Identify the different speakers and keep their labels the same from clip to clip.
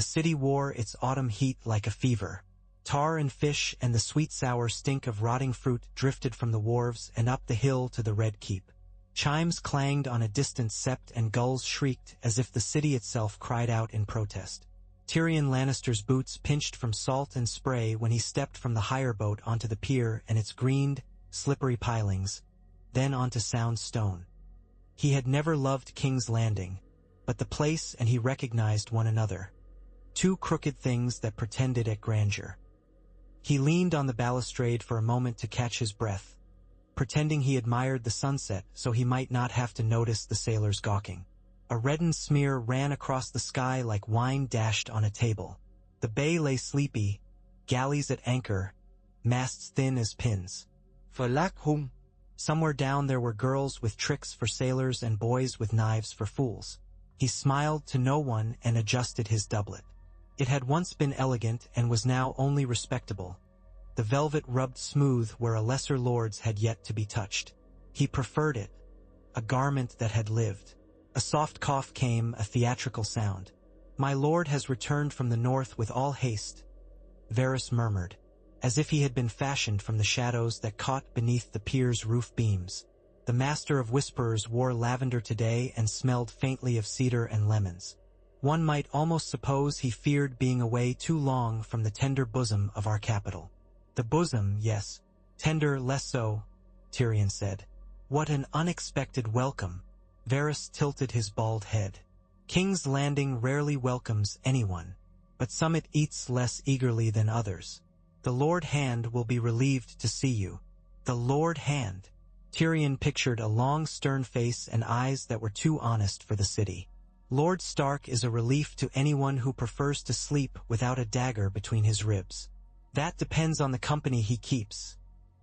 Speaker 1: The city wore its autumn heat like a fever. Tar and fish and the sweet-sour stink of rotting fruit drifted from the wharves and up the hill to the Red Keep. Chimes clanged on a distant sept and gulls shrieked as if the city itself cried out in protest. Tyrion Lannister's boots pinched from salt and spray when he stepped from the hire boat onto the pier and its greened, slippery pilings, then onto sound stone. He had never loved King's Landing, but the place and he recognized one another. Two crooked things that pretended at grandeur. He leaned on the balustrade for a moment to catch his breath, pretending he admired the sunset so he might not have to notice the sailors gawking. A reddened smear ran across the sky like wine dashed on a table. The bay lay sleepy, galleys at anchor, masts thin as pins. Somewhere down there were girls with tricks for sailors and boys with knives for fools. He smiled to no one and adjusted his doublet. It had once been elegant and was now only respectable. The velvet rubbed smooth where a lesser lord's had yet to be touched. He preferred it, a garment that had lived. A soft cough came, a theatrical sound. "My lord has returned from the north with all haste," Varys murmured, as if he had been fashioned from the shadows that caught beneath the pier's roof beams. The master of whisperers wore lavender today and smelled faintly of cedar and lemons. One might almost suppose he feared being away too long from the tender bosom of our capital. "The bosom, yes. Tender, less so," Tyrion said. "What an unexpected welcome." Varys tilted his bald head. "King's Landing rarely welcomes anyone, but some it eats less eagerly than others. The Lord Hand will be relieved to see you." The Lord Hand. Tyrion pictured a long stern face and eyes that were too honest for the city. "Lord Stark is a relief to anyone who prefers to sleep without a dagger between his ribs." "That depends on the company he keeps,"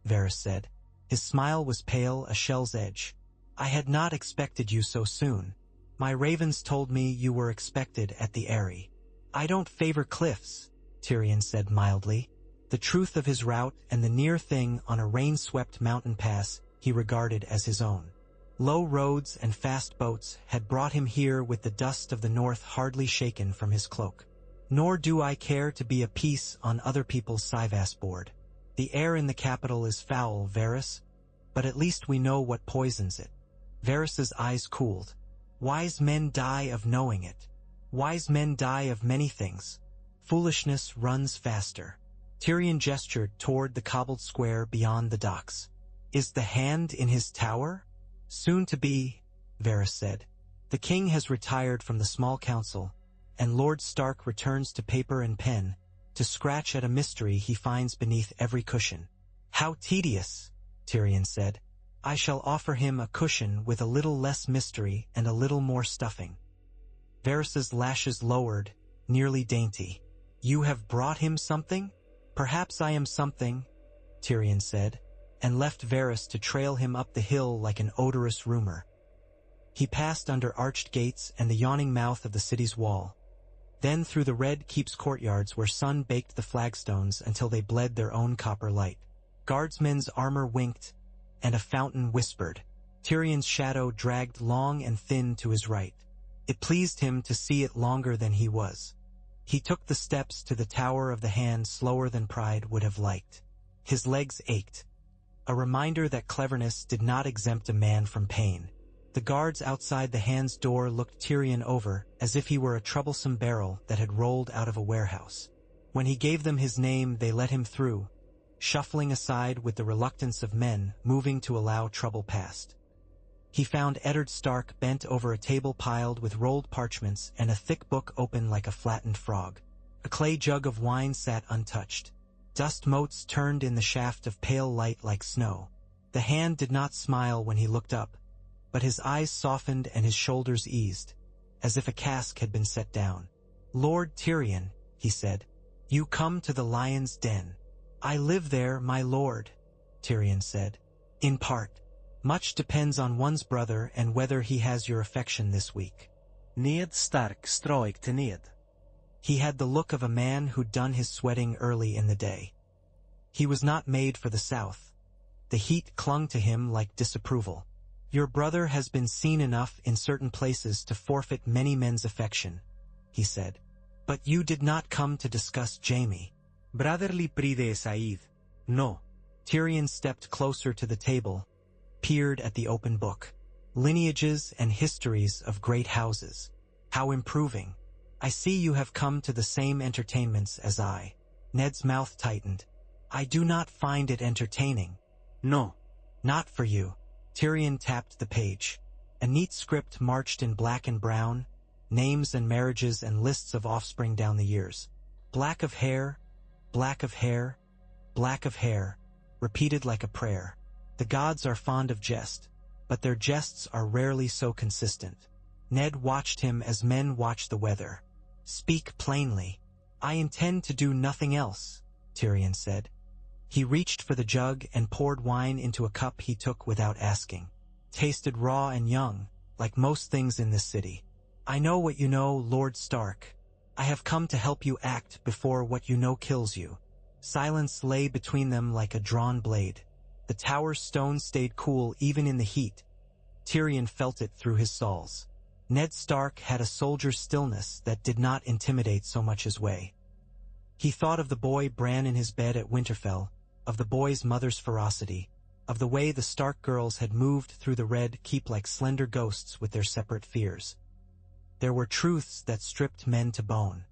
Speaker 1: Varys said. His smile was pale, a shell's edge. "I had not expected you so soon. My ravens told me you were expected at the Eyrie." "I don't favor cliffs," Tyrion said mildly. The truth of his route and the near thing on a rain-swept mountain pass he regarded as his own. Low roads and fast boats had brought him here with the dust of the north hardly shaken from his cloak. "Nor do I care to be a piece on other people's Cyvasse board. The air in the capital is foul, Varys, but at least we know what poisons it." Varys's eyes cooled. "Wise men die of knowing it. Wise men die of many things. Foolishness runs faster." Tyrion gestured toward the cobbled square beyond the docks. "Is the Hand in his tower?" "Soon to be," Varys said. "The king has retired from the small council, and Lord Stark returns to paper and pen, to scratch at a mystery he finds beneath every cushion." "How tedious," Tyrion said. "I shall offer him a cushion with a little less mystery and a little more stuffing." Varys's lashes lowered, nearly dainty. "You have brought him something?" "Perhaps I am something," Tyrion said, and left Varys to trail him up the hill like an odorous rumor. He passed under arched gates and the yawning mouth of the city's wall, then through the Red Keep's courtyards where sun baked the flagstones until they bled their own copper light. Guardsmen's armor winked, and a fountain whispered. Tyrion's shadow dragged long and thin to his right. It pleased him to see it longer than he was. He took the steps to the Tower of the Hand slower than pride would have liked. His legs ached, a reminder that cleverness did not exempt a man from pain. The guards outside the Hand's door looked Tyrion over as if he were a troublesome barrel that had rolled out of a warehouse. When he gave them his name, they let him through, shuffling aside with the reluctance of men moving to allow trouble past. He found Eddard Stark bent over a table piled with rolled parchments and a thick book open like a flattened frog. A clay jug of wine sat untouched. Dust motes turned in the shaft of pale light like snow. The Hand did not smile when he looked up, but his eyes softened and his shoulders eased, as if a cask had been set down. "Lord Tyrion," he said, "you come to the lion's den." "I live there, my lord," Tyrion said. "In part. Much depends on one's brother and whether he has your affection this week." Ned Stark strojkte ned. He had the look of a man who'd done his sweating early in the day. He was not made for the south. The heat clung to him like disapproval. "Your brother has been seen enough in certain places to forfeit many men's affection," he said. But you did not come to discuss Jaime.
Speaker 2: Brotherly pride Said.
Speaker 1: No. Tyrion stepped closer to the table, peered at the open book. Lineages and histories of great houses. How improving. I see you have come to the same entertainments as I. Ned's mouth tightened. I do not find it entertaining.
Speaker 2: No.
Speaker 1: Not for you. Tyrion tapped the page. A neat script marched in black and brown, names and marriages and lists of offspring down the years. Black of hair, black of hair, black of hair, repeated like a prayer. The gods are fond of jest, but their jests are rarely so consistent. Ned watched him as men watch the weather. Speak plainly. I intend to do nothing else, Tyrion said. He reached for the jug and poured wine into a cup he took without asking. Tasted raw and young, like most things in this city. I know what you know, Lord Stark. I have come to help you act before what you know kills you. Silence lay between them like a drawn blade. The tower's stone stayed cool even in the heat. Tyrion felt it through his soles. Ned Stark had a soldier's stillness that did not intimidate so much his way. He thought of the boy Bran in his bed at Winterfell, of the boy's mother's ferocity, of the way the Stark girls had moved through the Red Keep like slender ghosts with their separate fears. There were truths that stripped men to bone.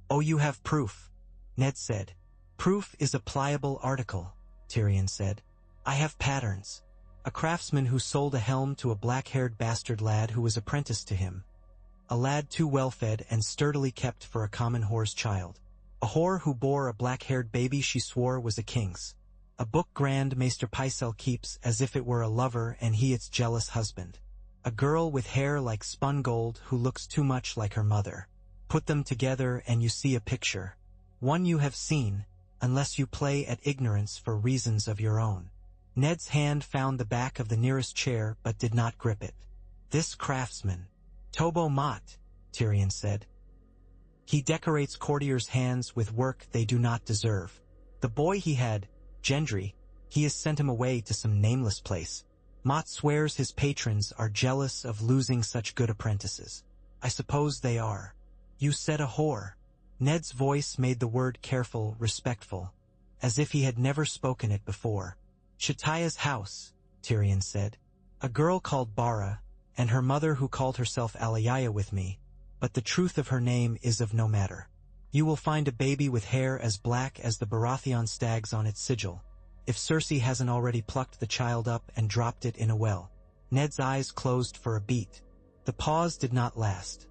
Speaker 1: Oh, you have proof, Ned said. Proof is a pliable article, Tyrion said. I have patterns. A craftsman who sold a helm to a black-haired bastard lad who was apprenticed to him. A lad too well-fed and sturdily kept for a common whore's child. A whore who bore a black-haired baby she swore was a king's. A book Grand Maester Pycelle keeps as if it were a lover and he its jealous husband. A girl with hair like spun gold who looks too much like her mother. Put them together and you see a picture. One you have seen, unless you play at ignorance for reasons of your own. Ned's hand found the back of the nearest chair but did not grip it. This craftsman, Tobo Mott, Tyrion said. He decorates courtiers' hands with work they do not deserve. The boy he had, Gendry, he has sent him away to some nameless place. Mott swears his patrons are jealous of losing such good apprentices. I suppose they are. You said a whore. Ned's voice made the word careful, respectful, as if he had never spoken it before. Shataya's house, Tyrion said. A girl called Bara, and her mother who called herself Alayaya with me, but the truth of her name is of no matter. You will find a baby with hair as black as the Baratheon stags on its sigil, if Cersei hasn't already plucked the child up and dropped it in a well. Ned's eyes closed for a beat. The pause did not last.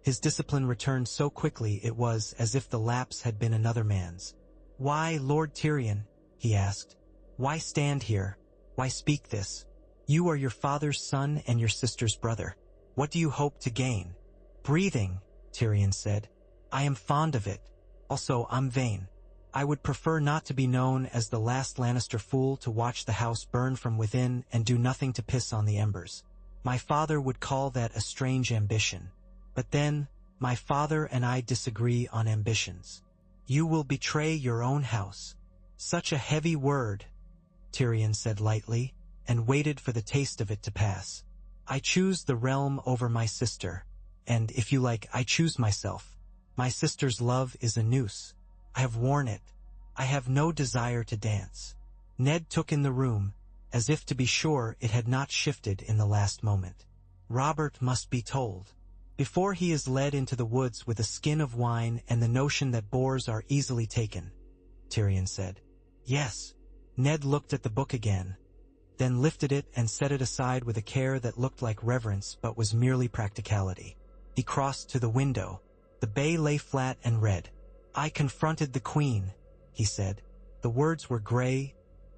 Speaker 1: His discipline returned so quickly it was as if the lapse had been another man's. Why, Lord Tyrion? He asked. Why stand here? Why speak this? You are your father's son and your sister's brother. What do you hope to gain? Breathing, Tyrion said. I am fond of it. Also, I'm vain. I would prefer not to be known as the last Lannister fool to watch the house burn from within and do nothing to piss on the embers. My father would call that a strange ambition. But then, my father and I disagree on ambitions. You will betray your own house. Such a heavy word, Tyrion said lightly, and waited for the taste of it to pass. I choose the realm over my sister, and if you like, I choose myself. My sister's love is a noose. I have worn it. I have no desire to dance. Ned took in the room, as if to be sure it had not shifted in the last moment. Robert must be told. Before he is led into the woods with a skin of wine and the notion that boars are easily taken, Tyrion said. Yes. Ned looked at the book again, then lifted it and set it aside with a care that looked like reverence but was merely practicality. He crossed to the window. The bay lay flat and red. I confronted the queen, he said. The words were gray,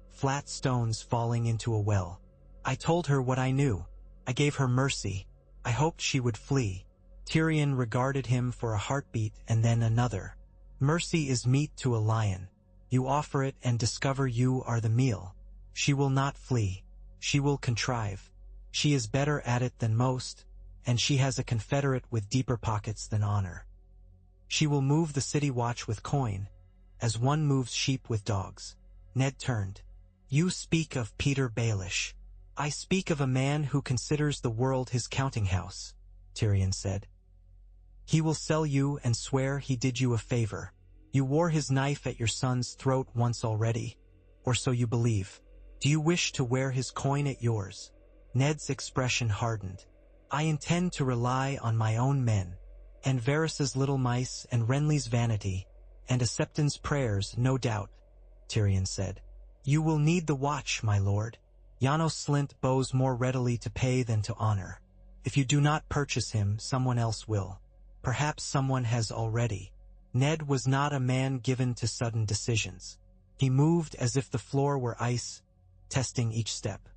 Speaker 1: flat stones falling into a well. I told her what I knew. I gave her mercy. I hoped she would flee. Tyrion regarded him for a heartbeat and then another. Mercy is meat to a lion. You offer it and discover you are the meal. She will not flee. She will contrive. She is better at it than most, and she has a confederate with deeper pockets than honor. She will move the city watch with coin, as one moves sheep with dogs. Ned turned. You speak of Peter Baelish. I speak of a man who considers the world his counting house, Tyrion said. He will sell you and swear he did you a favor. You wore his knife at your son's throat once already, or so you believe. Do you wish to wear his coin at yours? Ned's expression hardened. I intend to rely on my own men, and Varys's little mice and Renly's vanity, and a Septon's prayers, no doubt, Tyrion said. You will need the watch, my lord. Janos Slynt bows more readily to pay than to honor. If you do not purchase him, someone else will. Perhaps someone has already. Ned was not a man given to sudden decisions. He moved as if the floor were ice, testing each step.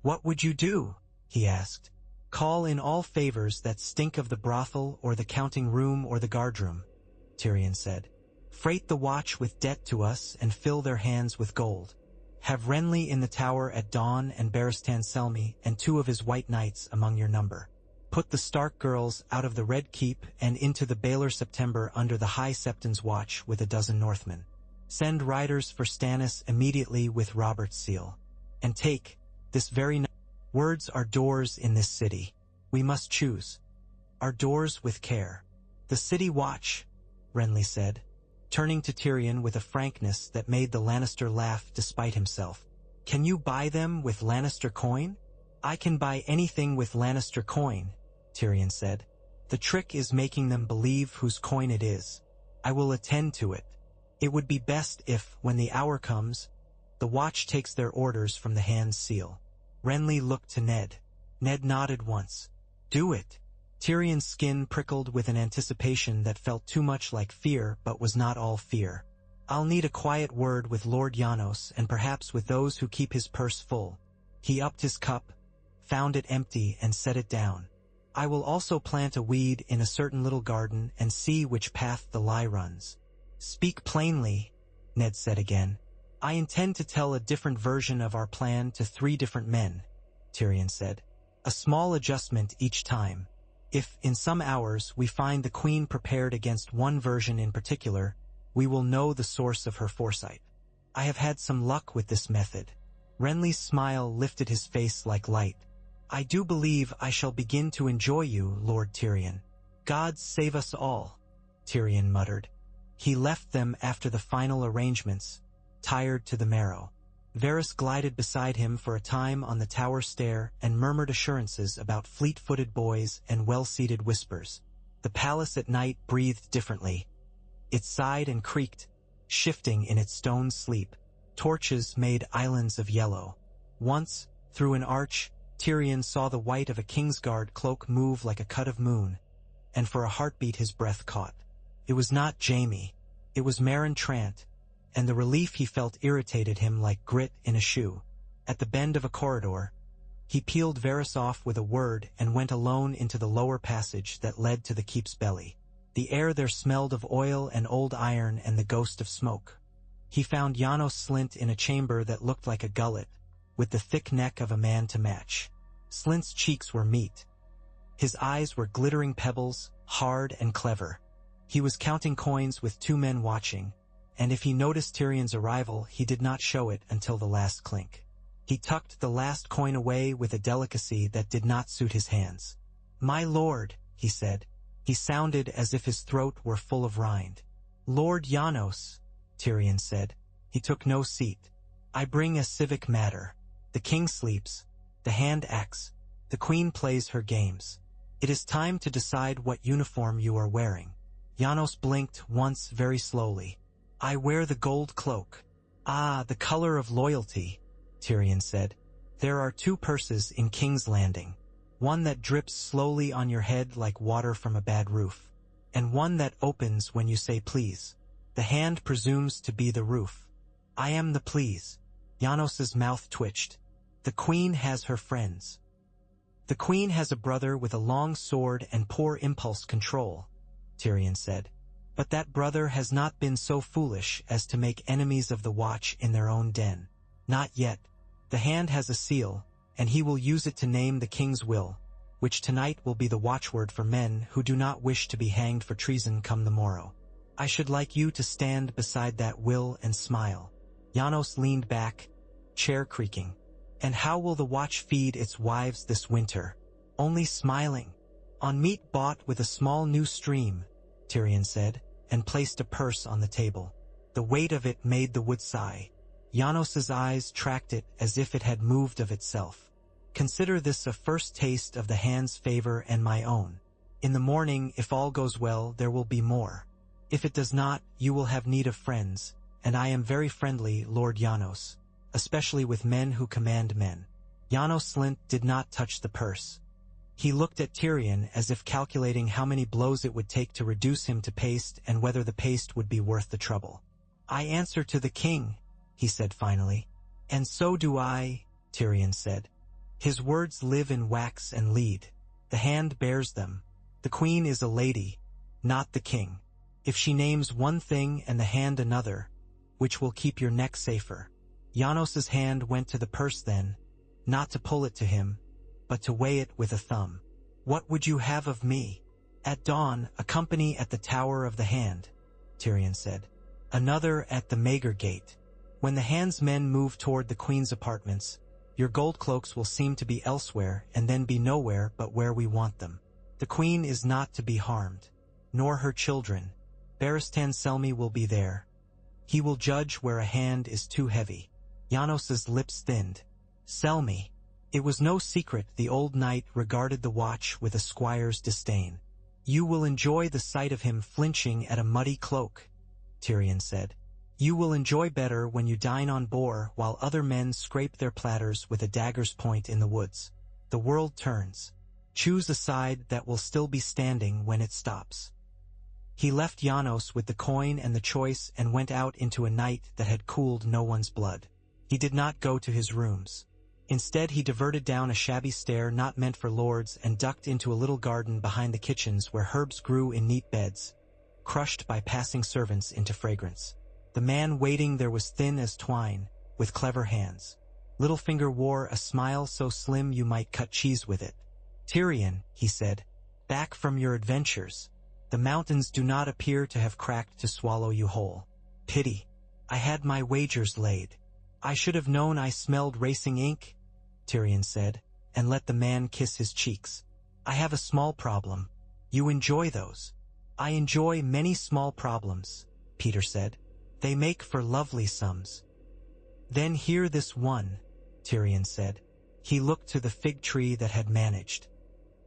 Speaker 1: What would you do? He asked. Call in all favors that stink of the brothel or the counting room or the guardroom, Tyrion said. Freight the watch with debt to us and fill their hands with gold. Have Renly in the tower at dawn and Barristan Selmy and 2 of his white knights among your number. Put the Stark girls out of the Red Keep and into the Baelor September under the High Septon's watch with 12 Northmen. Send riders for Stannis immediately with Robert's seal. And take, this very night, words are doors in this city. We must choose. Our doors with care. The city watch, Renly said, turning to Tyrion with a frankness that made the Lannister laugh despite himself. Can you buy them with Lannister coin? I can buy anything with Lannister coin, Tyrion said. The trick is making them believe whose coin it is. I will attend to it. It would be best if, when the hour comes, the watch takes their orders from the hand's seal. Renly looked to Ned. Ned nodded once. Do it. Tyrion's skin prickled with an anticipation that felt too much like fear but was not all fear. I'll need a quiet word with Lord Janos and perhaps with those who keep his purse full. He upped his cup, found it empty and set it down. I will also plant a weed in a certain little garden and see which path the lie runs. Speak plainly, Ned said again. I intend to tell a different version of our plan to 3 different men, Tyrion said. A small adjustment each time. If, in some hours, we find the Queen prepared against one version in particular, we will know the source of her foresight. I have had some luck with this method. Renly's smile lifted his face like light. I do believe I shall begin to enjoy you, Lord Tyrion. God save us all, Tyrion muttered. He left them after the final arrangements, tired to the marrow. Varys glided beside him for a time on the tower stair and murmured assurances about fleet-footed boys and well-seated whispers. The palace at night breathed differently. It sighed and creaked, shifting in its stone sleep. Torches made islands of yellow. Once, through an arch, Tyrion saw the white of a Kingsguard cloak move like a cut of moon, and for a heartbeat his breath caught. It was not Jaime. It was Meryn Trant, and the relief he felt irritated him like grit in a shoe. At the bend of a corridor, he peeled Varys off with a word and went alone into the lower passage that led to the keep's belly. The air there smelled of oil and old iron and the ghost of smoke. He found Janos Slynt in a chamber that looked like a gullet, with the thick neck of a man to match. Slynt's cheeks were meat. His eyes were glittering pebbles, hard and clever. He was counting coins with 2 men watching, and if he noticed Tyrion's arrival, he did not show it until the last clink. He tucked the last coin away with a delicacy that did not suit his hands. "My lord," he said. He sounded as if his throat were full of rind. "Lord Janos," Tyrion said. He took no seat. "I bring a civic matter. The king sleeps. The hand acts. The queen plays her games. It is time to decide what uniform you are wearing." Janos blinked once very slowly. "I wear the gold cloak." "Ah, the color of loyalty," Tyrion said. "There are 2 purses in King's Landing. One that drips slowly on your head like water from a bad roof, and one that opens when you say please. The hand presumes to be the roof. I am the please." Janos's mouth twitched. "The queen has her friends." "The queen has a brother with a long sword and poor impulse control," Tyrion said. "But that brother has not been so foolish as to make enemies of the watch in their own den. Not yet. The hand has a seal, and he will use it to name the king's will, which tonight will be the watchword for men who do not wish to be hanged for treason come the morrow. I should like you to stand beside that will and smile." Janos leaned back, chair creaking. "And how will the watch feed its wives this winter? Only smiling. On meat bought with a small new stream, Tyrion said, and placed a purse on the table. The weight of it made the wood sigh. Janos's eyes tracked it as if it had moved of itself. Consider this a first taste of the hand's favor and my own. In the morning, if all goes well, there will be more. If it does not, you will have need of friends, and I am very friendly, Lord Janos, especially with men who command men. Janos Slynt did not touch the purse. He looked at Tyrion as if calculating how many blows it would take to reduce him to paste and whether the paste would be worth the trouble. I answer to the king, he said finally. And so do I, Tyrion said. His words live in wax and lead. The hand bears them. The queen is a lady, not the king. If she names one thing and the hand another, which will keep your neck safer? Janos's hand went to the purse then, not to pull it to him, but to weigh it with a thumb. What would you have of me? At dawn, a company at the Tower of the Hand, Tyrion said. Another at the Maegor Gate. When the hand's men move toward the queen's apartments, your gold cloaks will seem to be elsewhere and then be nowhere but where we want them. The queen is not to be harmed, nor her children. Barristan Selmy will be there. He will judge where a hand is too heavy. Janos's lips thinned. Selmy. It was no secret the old knight regarded the watch with a squire's disdain. You will enjoy the sight of him flinching at a muddy cloak, Tyrion said. You will enjoy better when you dine on boar while other men scrape their platters with a dagger's point in the woods. The world turns. Choose a side that will still be standing when it stops. He left Janos with the coin and the choice and went out into a night that had cooled no one's blood. He did not go to his rooms. Instead, he diverted down a shabby stair not meant for lords and ducked into a little garden behind the kitchens where herbs grew in neat beds, crushed by passing servants into fragrance. The man waiting there was thin as twine, with clever hands. Littlefinger wore a smile so slim you might cut cheese with it. Tyrion, he said, back from your adventures. The mountains do not appear to have cracked to swallow you whole. Pity. I had my wagers laid. I should have known I smelled racing ink, Tyrion said, and let the man kiss his cheeks. I have a small problem. You enjoy those. I enjoy many small problems, Peter said. They make for lovely sums. Then hear this one, Tyrion said. He looked to the fig tree that had managed,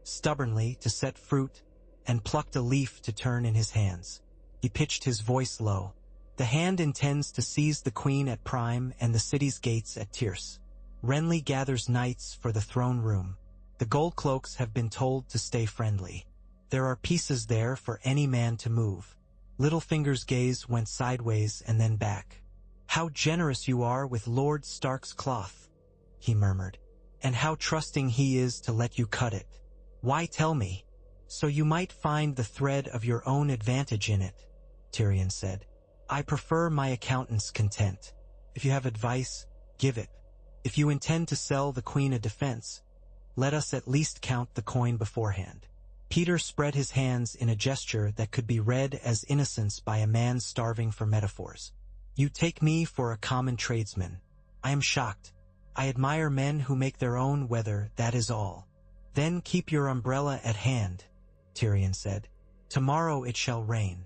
Speaker 1: stubbornly, to set fruit, and plucked a leaf to turn in his hands. He pitched his voice low. The hand intends to seize the queen at Prime and the city's gates at Tierce. Renly gathers knights for the throne room. The gold cloaks have been told to stay friendly. There are pieces there for any man to move. Littlefinger's gaze went sideways and then back. How generous you are with Lord Stark's cloth, he murmured, and how trusting he is to let you cut it. Why tell me? So you might find the thread of your own advantage in it, Tyrion said. I prefer my accountant's content. If you have advice, give it. If you intend to sell the queen a defense, let us at least count the coin beforehand. Peter spread his hands in a gesture that could be read as innocence by a man starving for metaphors. You take me for a common tradesman. I am shocked. I admire men who make their own weather, that is all. Then keep your umbrella at hand, Tyrion said. Tomorrow it shall rain.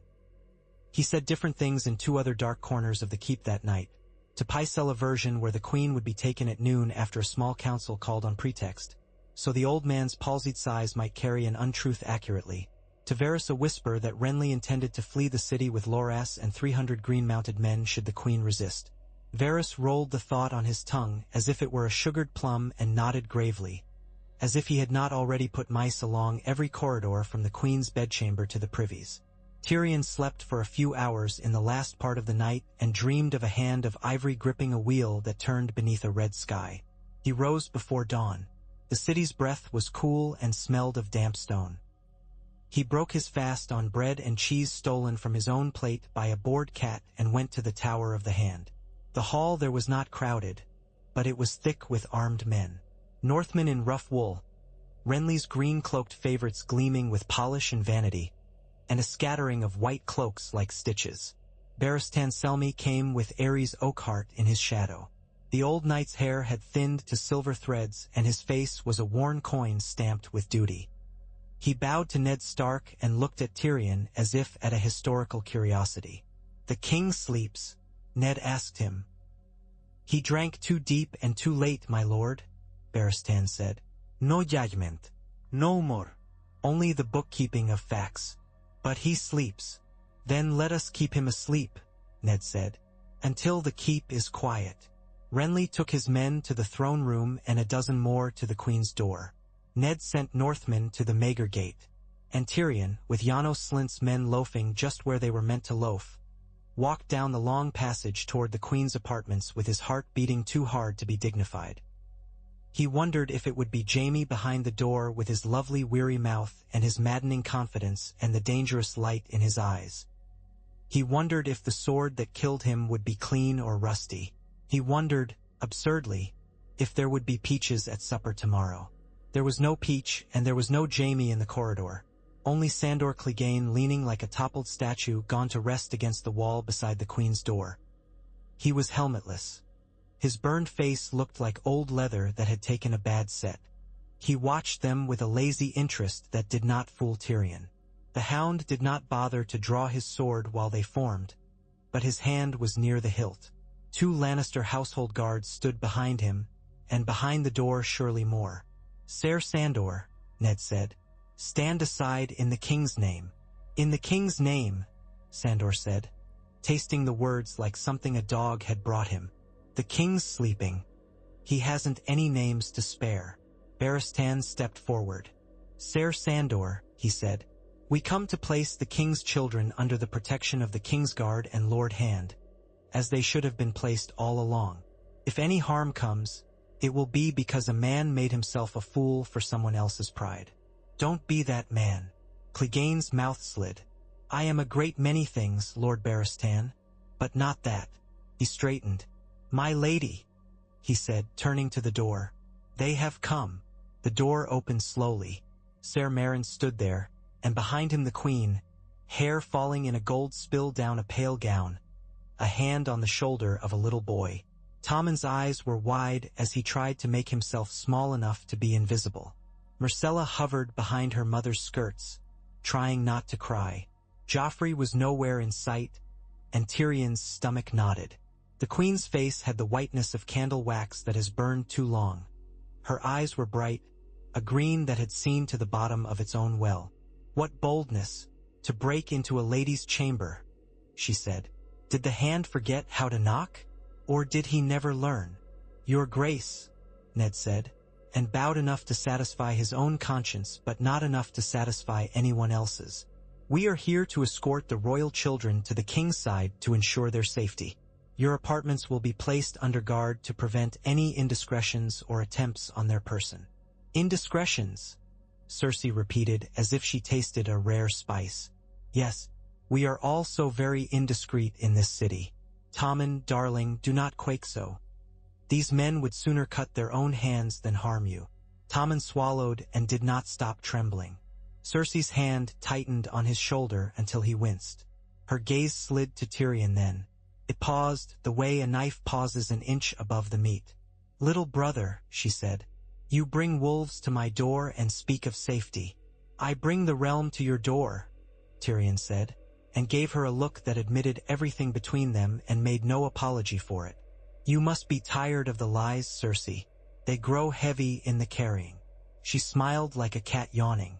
Speaker 1: He said different things in two other dark corners of the keep that night. To Pycelle a version where the queen would be taken at noon after a small council called on pretext, so the old man's palsied sighs might carry an untruth accurately. To Varys a whisper that Renly intended to flee the city with Loras and 300 green-mounted men should the queen resist. Varys rolled the thought on his tongue as if it were a sugared plum and nodded gravely, as if he had not already put mice along every corridor from the queen's bedchamber to the privies. Tyrion slept for a few hours in the last part of the night and dreamed of a hand of ivory gripping a wheel that turned beneath a red sky. He rose before dawn. The city's breath was cool and smelled of damp stone. He broke his fast on bread and cheese stolen from his own plate by a bored cat and went to the Tower of the Hand. The hall there was not crowded, but it was thick with armed men. Northmen in rough wool, Renly's green-cloaked favorites gleaming with polish and vanity, and a scattering of white cloaks like stitches. Barristan Selmy came with Ares Oakhart in his shadow. The old knight's hair had thinned to silver threads, and his face was a worn coin stamped with duty. He bowed to Ned Stark and looked at Tyrion as if at a historical curiosity. "The king sleeps?" Ned asked him. "He drank too deep and too late, my lord," Barristan said. "No judgment. No more. Only the bookkeeping of facts. But he sleeps." "Then let us keep him asleep," Ned said, "until the keep is quiet." Renly took his men to the throne room and a dozen more to the queen's door. Ned sent Northmen to the Maegor Gate, and Tyrion, with Janos Slynt's men loafing just where they were meant to loaf, walked down the long passage toward the queen's apartments with his heart beating too hard to be dignified. He wondered if it would be Jaime behind the door with his lovely weary mouth and his maddening confidence and the dangerous light in his eyes. He wondered if the sword that killed him would be clean or rusty. He wondered, absurdly, if there would be peaches at supper tomorrow. There was no peach, and there was no Jaime in the corridor. Only Sandor Clegane leaning like a toppled statue gone to rest against the wall beside the queen's door. He was helmetless. His burned face looked like old leather that had taken a bad set. He watched them with a lazy interest that did not fool Tyrion. The hound did not bother to draw his sword while they formed, but his hand was near the hilt. 2 Lannister household guards stood behind him, and behind the door surely more. "Ser Sandor," Ned said, "stand aside in the king's name." "In the king's name," Sandor said, tasting the words like something a dog had brought him. "The king's sleeping. He hasn't any names to spare." Barristan stepped forward. "Ser Sandor," he said, "we come to place the king's children under the protection of the Kingsguard and Lord Hand, as they should have been placed all along. If any harm comes, it will be because a man made himself a fool for someone else's pride." "Don't be that man." Clegane's mouth slid. "I am a great many things, Lord Barristan, but not that." He straightened. "My lady," he said, turning to the door. "They have come." The door opened slowly. Ser Meryn stood there, and behind him the queen, hair falling in a gold spill down a pale gown, a hand on the shoulder of a little boy. Tommen's eyes were wide as he tried to make himself small enough to be invisible. Myrcella hovered behind her mother's skirts, trying not to cry. Joffrey was nowhere in sight, and Tyrion's stomach knotted. The queen's face had the whiteness of candle wax that has burned too long. Her eyes were bright, a green that had seen to the bottom of its own well. "What boldness, to break into a lady's chamber," she said. "Did the hand forget how to knock? Or did he never learn?" "Your Grace," Ned said, and bowed enough to satisfy his own conscience but not enough to satisfy anyone else's. "We are here to escort the royal children to the king's side to ensure their safety. Your apartments will be placed under guard to prevent any indiscretions or attempts on their person." "Indiscretions," Cersei repeated as if she tasted a rare spice. "Yes, we are all so very indiscreet in this city. Tommen, darling, do not quake so. These men would sooner cut their own hands than harm you." Tommen swallowed and did not stop trembling. Cersei's hand tightened on his shoulder until he winced. Her gaze slid to Tyrion then. It paused the way a knife pauses an inch above the meat. "Little brother," she said, "you bring wolves to my door and speak of safety." "I bring the realm to your door," Tyrion said, and gave her a look that admitted everything between them and made no apology for it. "You must be tired of the lies, Cersei. They grow heavy in the carrying." She smiled like a cat yawning.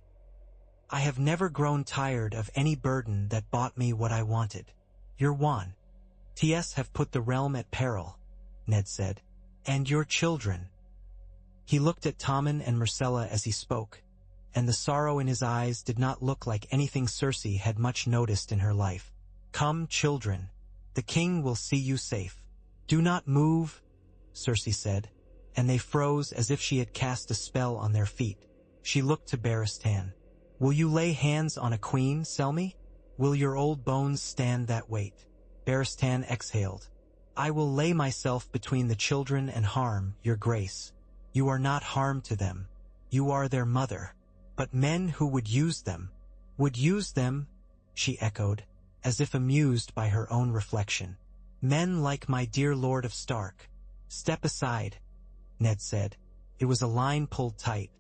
Speaker 1: "I have never grown tired of any burden that bought me what I wanted. Your wand. Ts have put the realm at peril," Ned said. "And your children." He looked at Tommen and Myrcella as he spoke, and the sorrow in his eyes did not look like anything Cersei had much noticed in her life. "Come, children. The king will see you safe." "Do not move," Cersei said, and they froze as if she had cast a spell on their feet. She looked to Barristan. "Will you lay hands on a queen, Selmy? Will your old bones stand that weight?" Barristan exhaled. "I will lay myself between the children and harm, your grace. You are not harm to them. You are their mother. But men who would use them." "Would use them?" she echoed, as if amused by her own reflection. "Men like my dear Lord of Stark." "Step aside," Ned said. It was a line pulled tight,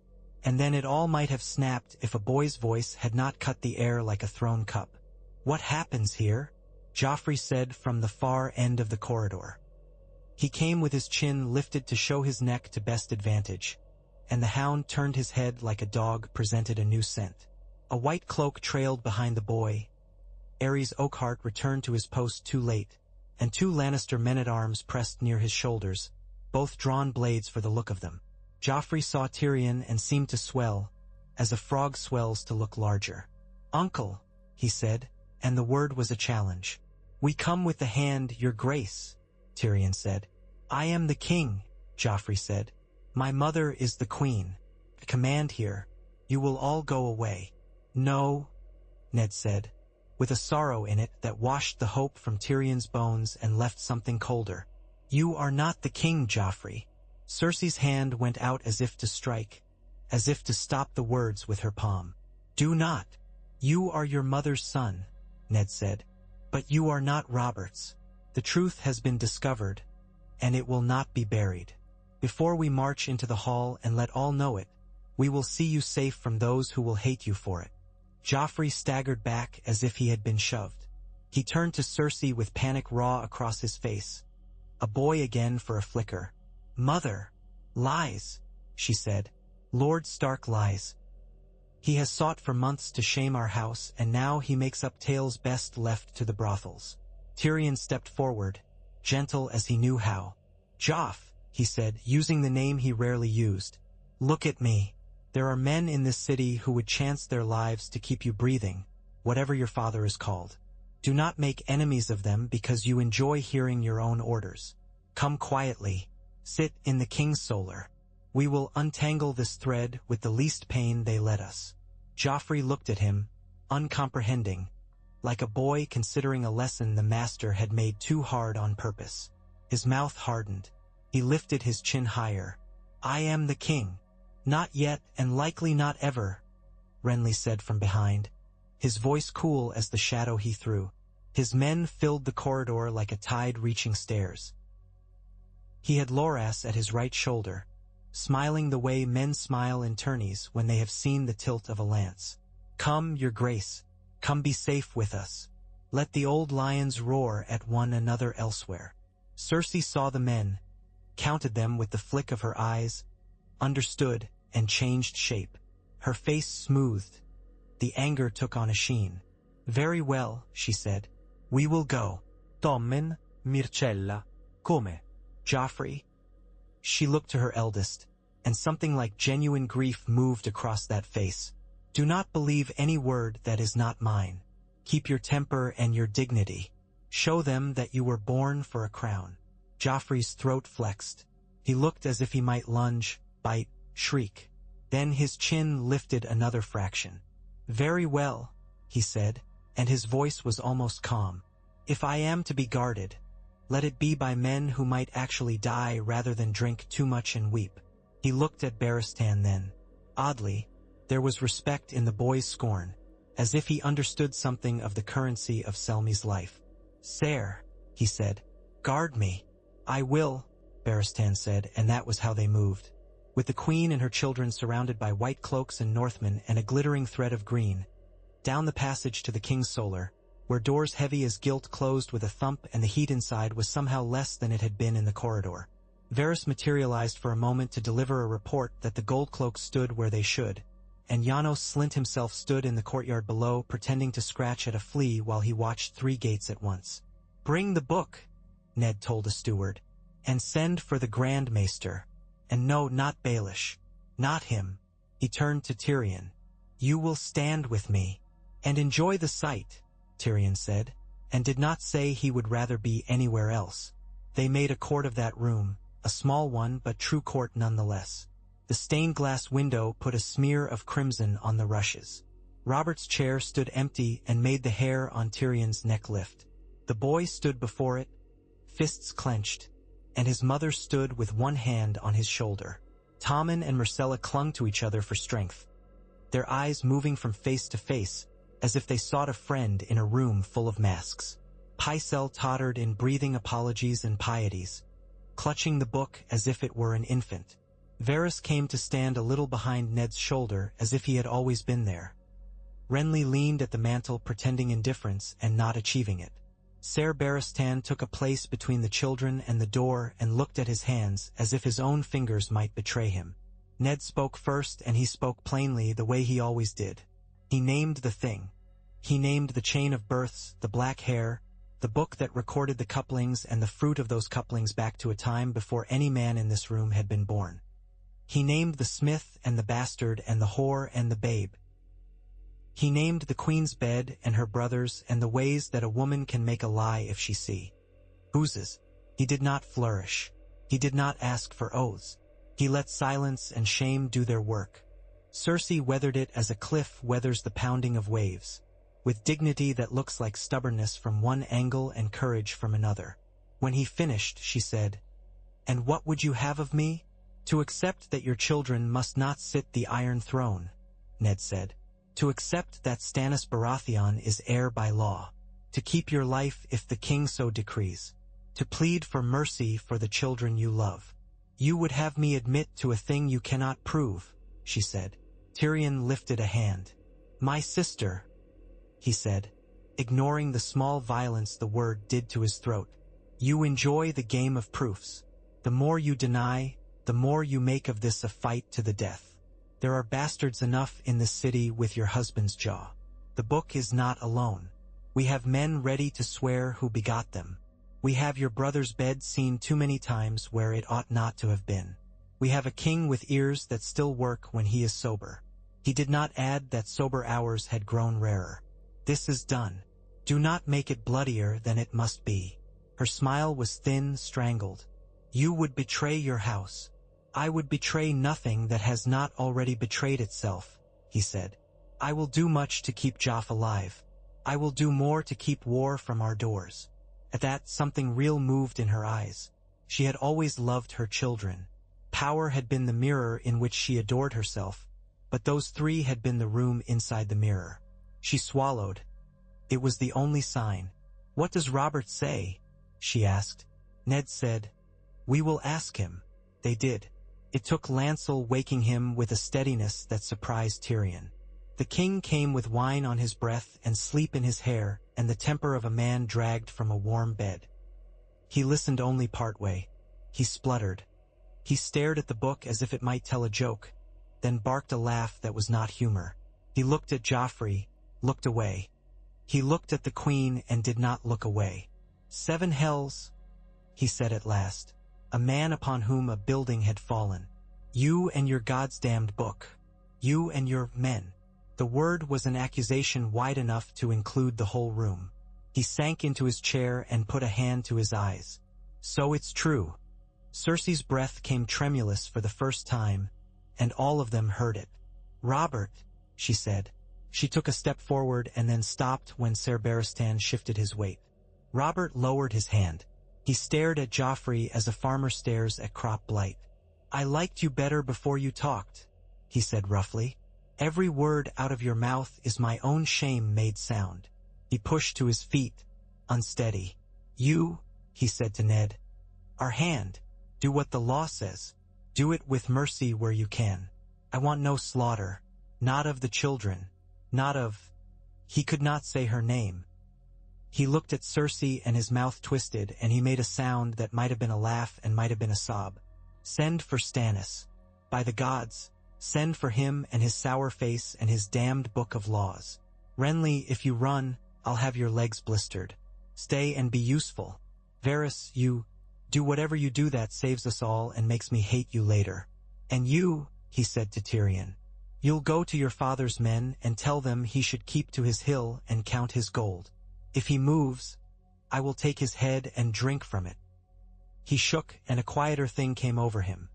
Speaker 1: And then it all might have snapped if a boy's voice had not cut the air like a thrown cup. "What happens here?" Joffrey said from the far end of the corridor. He came with his chin lifted to show his neck to best advantage, and the hound turned his head like a dog presented a new scent. A white cloak trailed behind the boy. Aerys Oakhart returned to his post too late, and 2 Lannister men-at-arms pressed near his shoulders, both drawn blades for the look of them. Joffrey saw Tyrion and seemed to swell, as a frog swells to look larger. "Uncle," he said, and the word was a challenge. "We come with the hand, your grace," Tyrion said. "I am the king," Joffrey said. "My mother is the queen. I command here. You will all go away." "No," Ned said, with a sorrow in it that washed the hope from Tyrion's bones and left something colder. "You are not the king, Joffrey." Cersei's hand went out as if to strike, as if to stop the words with her palm. "Do not. You are your mother's son," Ned said. "But you are not Robert's. The truth has been discovered, and it will not be buried. Before we march into the hall and let all know it, we will see you safe from those who will hate you for it." Joffrey staggered back as if he had been shoved. He turned to Cersei with panic raw across his face. A boy again for a flicker. "Mother, lies," she said. "Lord Stark lies. He has sought for months to shame our house, and now he makes up tales best left to the brothels." Tyrion stepped forward, gentle as he knew how. "Joff," he said, using the name he rarely used. "Look at me. There are men in this city who would chance their lives to keep you breathing, whatever your father is called. Do not make enemies of them because you enjoy hearing your own orders. Come quietly. Sit in the king's solar. We will untangle this thread with the least pain they let us." Joffrey looked at him, uncomprehending, like a boy considering a lesson the master had made too hard on purpose. His mouth hardened. He lifted his chin higher. "I am the king." "Not yet, and likely not ever," Renly said from behind, his voice cool as the shadow he threw. His men filled the corridor like a tide reaching stairs. He had Loras at his right shoulder, smiling the way men smile in tourneys when they have seen the tilt of a lance. "Come, your grace. Come be safe with us. Let the old lions roar at one another elsewhere." Cersei saw the men, counted them with the flick of her eyes, understood, and changed shape. Her face smoothed. The anger took on a sheen. "Very well," she said. "We will go."
Speaker 2: Tommen, Mircella, come?
Speaker 1: "Joffrey." She looked to her eldest, and something like genuine grief moved across that face. "Do not believe any word that is not mine. Keep your temper and your dignity. Show them that you were born for a crown." Joffrey's throat flexed. He looked as if he might lunge, bite, shriek. Then his chin lifted another fraction. "Very well," he said, and his voice was almost calm. "If I am to be guarded, let it be by men who might actually die rather than drink too much and weep." He looked at Barristan then. Oddly, there was respect in the boy's scorn, as if he understood something of the currency of Selmy's life. "Sire," he said, "guard me." "I will," Barristan said, and that was how they moved. With the queen and her children surrounded by white cloaks and Northmen and a glittering thread of green, down the passage to the king's solar, where doors heavy as gilt closed with a thump and the heat inside was somehow less than it had been in the corridor. Varys materialized for a moment to deliver a report that the gold cloaks stood where they should, and Janos Slint himself stood in the courtyard below pretending to scratch at a flea while he watched 3 gates at once. "Bring the book," Ned told a steward, "and send for the Grand Maester. And no, not Baelish. Not him." He turned to Tyrion. "You will stand with me and enjoy the sight," Tyrion said, and did not say he would rather be anywhere else. They made a court of that room, a small one but true court nonetheless. The stained glass window put a smear of crimson on the rushes. Robert's chair stood empty and made the hair on Tyrion's neck lift. The boy stood before it, fists clenched, and his mother stood with one hand on his shoulder. Tommen and Myrcella clung to each other for strength, their eyes moving from face to face, as if they sought a friend in a room full of masks. Pycelle tottered in breathing apologies and pieties, clutching the book as if it were an infant. Varys came to stand a little behind Ned's shoulder as if he had always been there. Renly leaned at the mantle pretending indifference and not achieving it. Ser Barristan took a place between the children and the door and looked at his hands as if his own fingers might betray him. Ned spoke first, and he spoke plainly the way he always did. He named the thing. He named the chain of births, the black hair, the book that recorded the couplings and the fruit of those couplings back to a time before any man in this room had been born. He named the smith and the bastard and the whore and the babe. He named the queen's bed and her brothers and the ways that a woman can make a lie if she see. Oozes. He did not flourish. He did not ask for oaths. He let silence and shame do their work. Cersei weathered it as a cliff weathers the pounding of waves, with dignity that looks like stubbornness from one angle and courage from another. When he finished, she said, "And what would you have of me? To accept that your children must not sit the Iron Throne," Ned said. "To accept that Stannis Baratheon is heir by law. To keep your life if the king so decrees. To plead for mercy for the children you love. You would have me admit to a thing you cannot prove," she said. Tyrion lifted a hand. "My sister," he said, ignoring the small violence the word did to his throat. "You enjoy the game of proofs. The more you deny, the more you make of this a fight to the death. There are bastards enough in this city with your husband's jaw. The book is not alone. We have men ready to swear who begot them. We have your brother's bed seen too many times where it ought not to have been. We have a king with ears that still work when he is sober." He did not add that sober hours had grown rarer. "This is done. Do not make it bloodier than it must be." Her smile was thin, strangled. "You would betray your house. I would betray nothing that has not already betrayed itself," he said. "I will do much to keep Joff alive. I will do more to keep war from our doors." At that, something real moved in her eyes. She had always loved her children. Power had been the mirror in which she adored herself, but those three had been the room inside the mirror. She swallowed. It was the only sign. "What does Robert say?" she asked. Ned said, "We will ask him." They did. It took Lancel waking him with a steadiness that surprised Tyrion. The king came with wine on his breath and sleep in his hair and the temper of a man dragged from a warm bed. He listened only part way. He spluttered. He stared at the book as if it might tell a joke, then barked a laugh that was not humor. He looked at Joffrey, looked away. He looked at the queen and did not look away. "7 hells," he said at last, "a man upon whom a building had fallen. You and your goddamned book. You and your men." The word was an accusation wide enough to include the whole room. He sank into his chair and put a hand to his eyes. "So it's true." Cersei's breath came tremulous for the first time, and all of them heard it. "Robert," she said. She took a step forward and then stopped when Ser Barristan shifted his weight. Robert lowered his hand. He stared at Joffrey as a farmer stares at crop blight. "I liked you better before you talked," he said roughly. "Every word out of your mouth is my own shame made sound." He pushed to his feet, unsteady. "You," he said to Ned, "our hand. Do what the law says. Do it with mercy where you can. I want no slaughter. Not of the children. Not of—" He could not say her name. He looked at Cersei and his mouth twisted and he made a sound that might have been a laugh and might have been a sob. "Send for Stannis. By the gods, send for him and his sour face and his damned book of laws. Renly, if you run, I'll have your legs blistered. Stay and be useful. Varys, you do whatever you do that saves us all and makes me hate you later. And you," he said to Tyrion, "you'll go to your father's men and tell them he should keep to his hill and count his gold. If he moves, I will take his head and drink from it." He shook and a quieter thing came over him.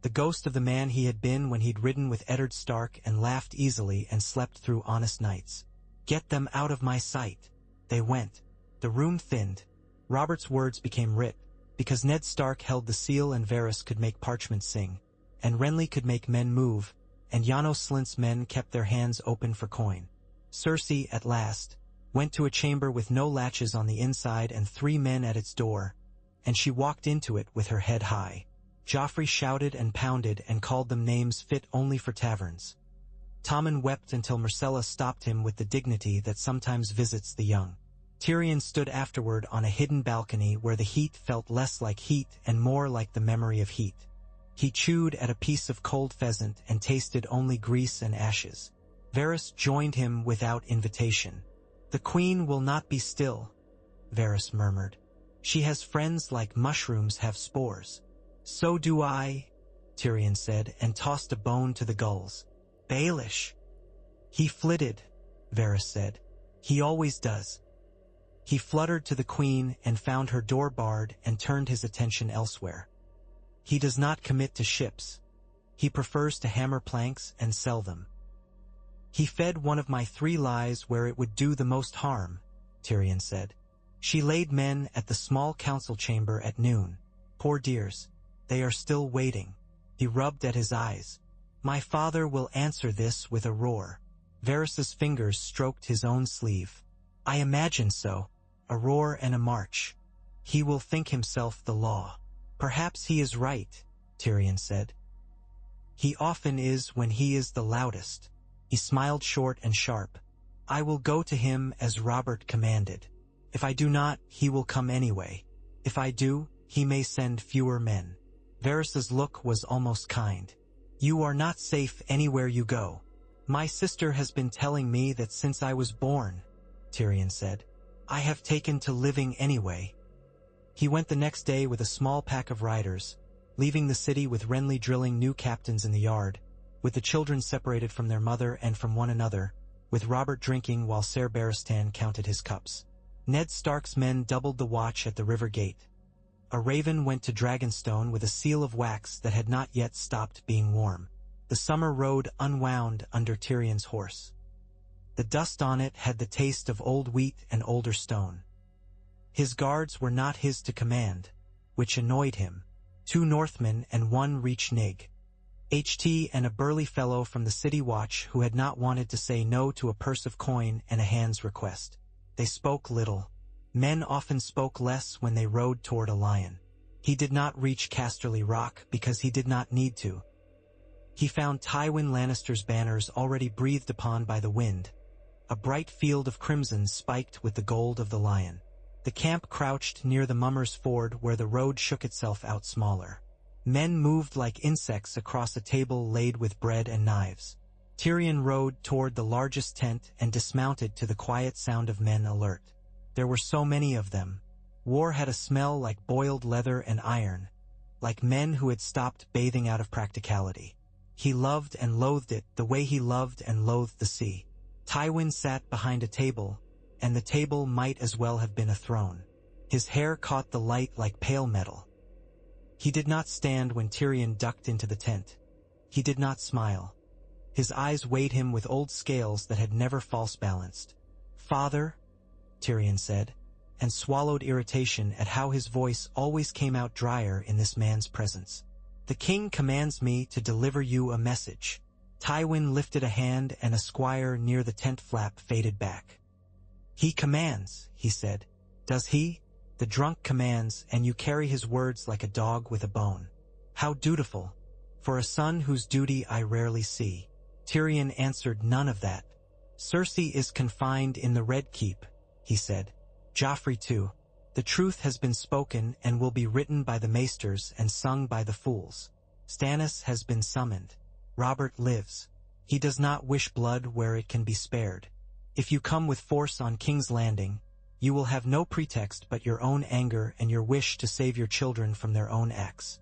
Speaker 1: The ghost of the man he had been when he'd ridden with Eddard Stark and laughed easily and slept through honest nights. "Get them out of my sight." They went. The room thinned. Robert's words became writ, because Ned Stark held the seal and Varys could make parchment sing, and Renly could make men move, and Janos Slynt's men kept their hands open for coin. Cersei, at last, went to a chamber with no latches on the inside and 3 men at its door, and she walked into it with her head high. Joffrey shouted and pounded and called them names fit only for taverns. Tommen wept until Myrcella stopped him with the dignity that sometimes visits the young. Tyrion stood afterward on a hidden balcony where the heat felt less like heat and more like the memory of heat. He chewed at a piece of cold pheasant and tasted only grease and ashes. Varys joined him without invitation. "The queen will not be still," Varys murmured. "She has friends like mushrooms have spores." "So do I," Tyrion said, and tossed a bone to the gulls. "Baelish." "He flitted," Varys said. "He always does." He fluttered to the queen and found her door barred and turned his attention elsewhere. "He does not commit to ships. He prefers to hammer planks and sell them." "He fed one of my 3 lies where it would do the most harm," Tyrion said. "She laid men at the small council chamber at noon. Poor dears, they are still waiting." He rubbed at his eyes. "My father will answer this with a roar." Varys's fingers stroked his own sleeve. "I imagine so. A roar and a march. He will think himself the law." "Perhaps he is right," Tyrion said. "He often is when he is the loudest." He smiled short and sharp. "I will go to him as Robert commanded. If I do not, he will come anyway. If I do, he may send fewer men." Varys's look was almost kind. "You are not safe anywhere you go." "My sister has been telling me that since I was born," Tyrion said. "I have taken to living anyway." He went the next day with a small pack of riders, leaving the city with Renly drilling new captains in the yard, with the children separated from their mother and from one another, with Robert drinking while Ser Barristan counted his cups. Ned Stark's men doubled the watch at the river gate. A raven went to Dragonstone with a seal of wax that had not yet stopped being warm. The summer road unwound under Tyrion's horse. The dust on it had the taste of old wheat and older stone. His guards were not his to command, which annoyed him. 2 Northmen and 1 Reach Nig. HT and a burly fellow from the city watch who had not wanted to say no to a purse of coin and a hand's request. They spoke little. Men often spoke less when they rode toward a lion. He did not reach Casterly Rock because he did not need to. He found Tywin Lannister's banners already breathed upon by the wind, a bright field of crimson spiked with the gold of the lion. The camp crouched near the Mummers' Ford where the road shook itself out smaller. Men moved like insects across a table laid with bread and knives. Tyrion rode toward the largest tent and dismounted to the quiet sound of men alert. There were so many of them. War had a smell like boiled leather and iron, like men who had stopped bathing out of practicality. He loved and loathed it the way he loved and loathed the sea. Tywin sat behind a table, and the table might as well have been a throne. His hair caught the light like pale metal. He did not stand when Tyrion ducked into the tent. He did not smile. His eyes weighed him with old scales that had never false-balanced. "Father," Tyrion said, and swallowed irritation at how his voice always came out drier in this man's presence. "The king commands me to deliver you a message." Tywin lifted a hand and a squire near the tent flap faded back. "He commands," he said. "Does he? The drunk commands, and you carry his words like a dog with a bone. How dutiful, for a son whose duty I rarely see." Tyrion answered none of that. "Cersei is confined in the Red Keep," he said. "Joffrey too. The truth has been spoken and will be written by the maesters and sung by the fools. Stannis has been summoned. Robert lives. He does not wish blood where it can be spared. If you come with force on King's Landing, you will have no pretext but your own anger and your wish to save your children from their own acts.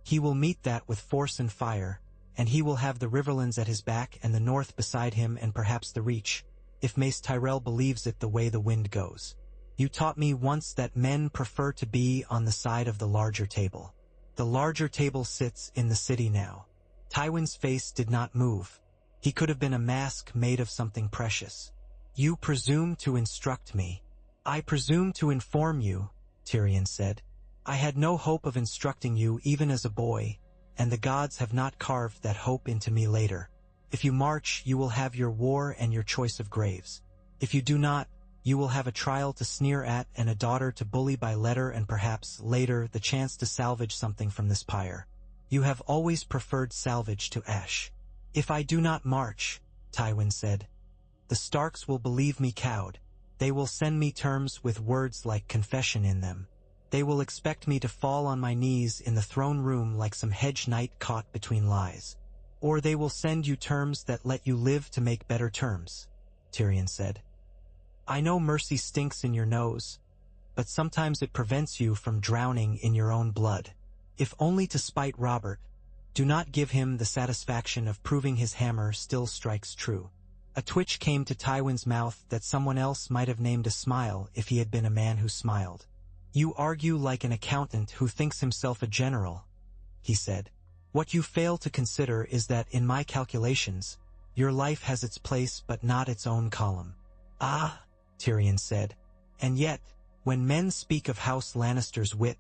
Speaker 1: He will meet that with force and fire, and he will have the Riverlands at his back and the North beside him and perhaps the Reach, if Mace Tyrell believes it the way the wind goes. You taught me once that men prefer to be on the side of the larger table. The larger table sits in the city now." Tywin's face did not move. He could have been a mask made of something precious. "You presume to instruct me." "I presume to inform you," Tyrion said. "I had no hope of instructing you even as a boy, and the gods have not carved that hope into me later. If you march, you will have your war and your choice of graves. If you do not, You will have a trial to sneer at and a daughter to bully by letter and perhaps, later, the chance to salvage something from this pyre. You have always preferred salvage to ash. If I do not march, Tywin said, the Starks will believe me cowed. They will send me terms with words like confession in them. They will expect me to fall on my knees in the throne room like some hedge knight caught between lies. Or they will send you terms that let you live to make better terms, Tyrion said. I know mercy stinks in your nose, but sometimes it prevents you from drowning in your own blood. If only to spite Robert, do not give him the satisfaction of proving his hammer still strikes true. A twitch came to Tywin's mouth that someone else might have named a smile if he had been a man who smiled. You argue like an accountant who thinks himself a general, he said. What you fail to consider is that in my calculations, your life has its place but not its own column. Ah, Tyrion said, and yet, when men speak of House Lannister's wit,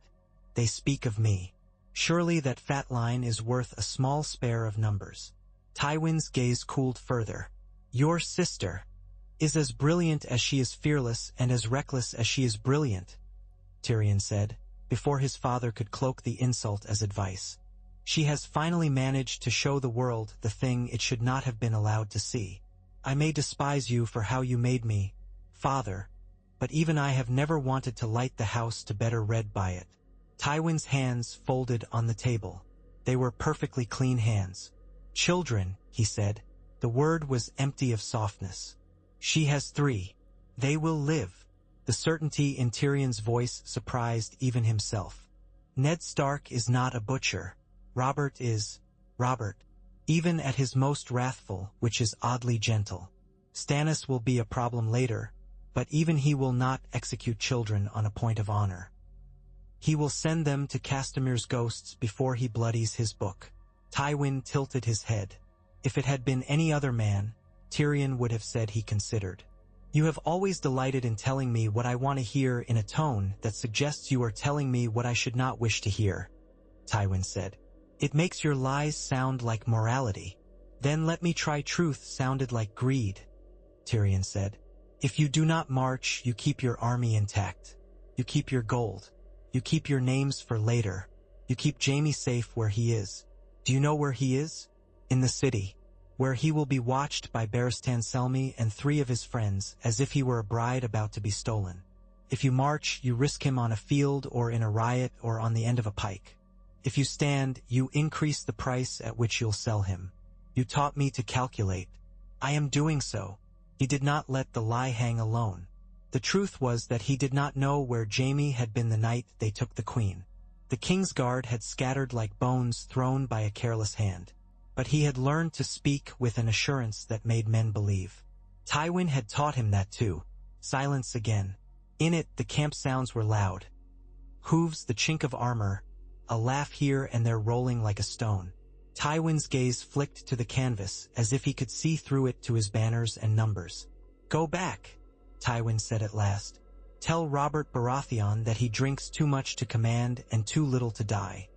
Speaker 1: they speak of me. Surely that fat line is worth a small spare of numbers. Tywin's gaze cooled further. Your sister is as brilliant as she is fearless and as reckless as she is brilliant, Tyrion said, before his father could cloak the insult as advice. She has finally managed to show the world the thing it should not have been allowed to see. I may despise you for how you made me, father, but even I have never wanted to light the house to better read by it. Tywin's hands folded on the table. They were perfectly clean hands. Children, he said. The word was empty of softness. She has 3. They will live. The certainty in Tyrion's voice surprised even himself. Ned Stark is not a butcher. Robert is Robert, even at his most wrathful, which is oddly gentle. Stannis will be a problem later, but even he will not execute children on a point of honor. He will send them to Castamir's ghosts before he bloodies his book. Tywin tilted his head. If it had been any other man, Tyrion would have said he considered. You have always delighted in telling me what I want to hear in a tone that suggests you are telling me what I should not wish to hear, Tywin said. It makes your lies sound like morality. Then let me try truth sounded like greed, Tyrion said. If you do not march, you keep your army intact. You keep your gold. You keep your names for later. You keep Jaime safe where he is. Do you know where he is? In the city, where he will be watched by Barristan Selmy and 3 of his friends as if he were a bride about to be stolen. If you march, you risk him on a field or in a riot or on the end of a pike. If you stand, you increase the price at which you'll sell him. You taught me to calculate. I am doing so. He did not let the lie hang alone. The truth was that he did not know where Jaime had been the night they took the queen. The king's guard had scattered like bones thrown by a careless hand. But he had learned to speak with an assurance that made men believe. Tywin had taught him that too. Silence again. In it, the camp sounds were loud. Hooves, the chink of armor, a laugh here and there rolling like a stone. Tywin's gaze flicked to the canvas as if he could see through it to his banners and numbers. Go back, Tywin said at last. Tell Robert Baratheon that he drinks too much to command and too little to die.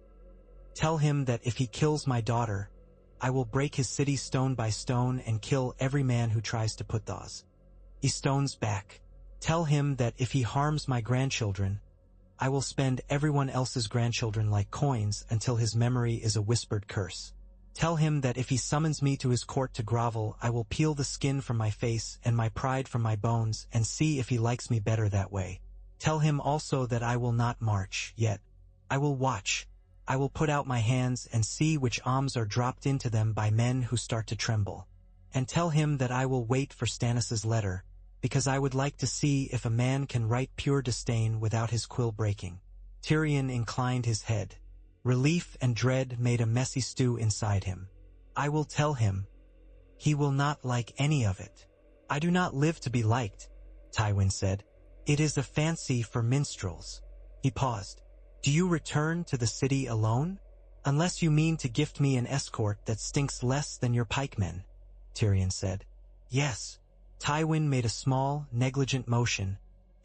Speaker 1: Tell him that if he kills my daughter, I will break his city stone by stone and kill every man who tries to put those stones back. Tell him that if he harms my grandchildren, I will spend everyone else's grandchildren like coins until his memory is a whispered curse. Tell him that if he summons me to his court to grovel, I will peel the skin from my face and my pride from my bones and see if he likes me better that way. Tell him also that I will not march, yet. I will watch. I will put out my hands and see which arms are dropped into them by men who start to tremble. And tell him that I will wait for Stannis's letter, because I would like to see if a man can write pure disdain without his quill breaking. Tyrion inclined his head. Relief and dread made a messy stew inside him. I will tell him. He will not like any of it. I do not live to be liked, Tywin said. It is a fancy for minstrels. He paused. Do you return to the city alone? Unless you mean to gift me an escort that stinks less than your pikemen, Tyrion said. Yes. Tywin made a small, negligent motion,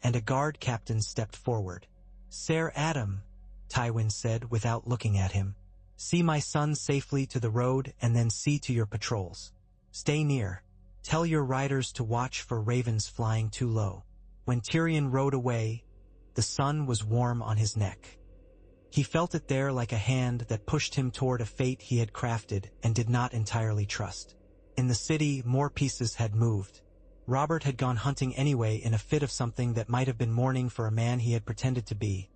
Speaker 1: and a guard captain stepped forward. Ser Adam, Tywin said without looking at him. See my son safely to the road and then see to your patrols. Stay near. Tell your riders to watch for ravens flying too low. When Tyrion rode away, the sun was warm on his neck. He felt it there like a hand that pushed him toward a fate he had crafted and did not entirely trust. In the city, more pieces had moved. Robert had gone hunting anyway in a fit of something that might have been mourning for a man he had pretended to be.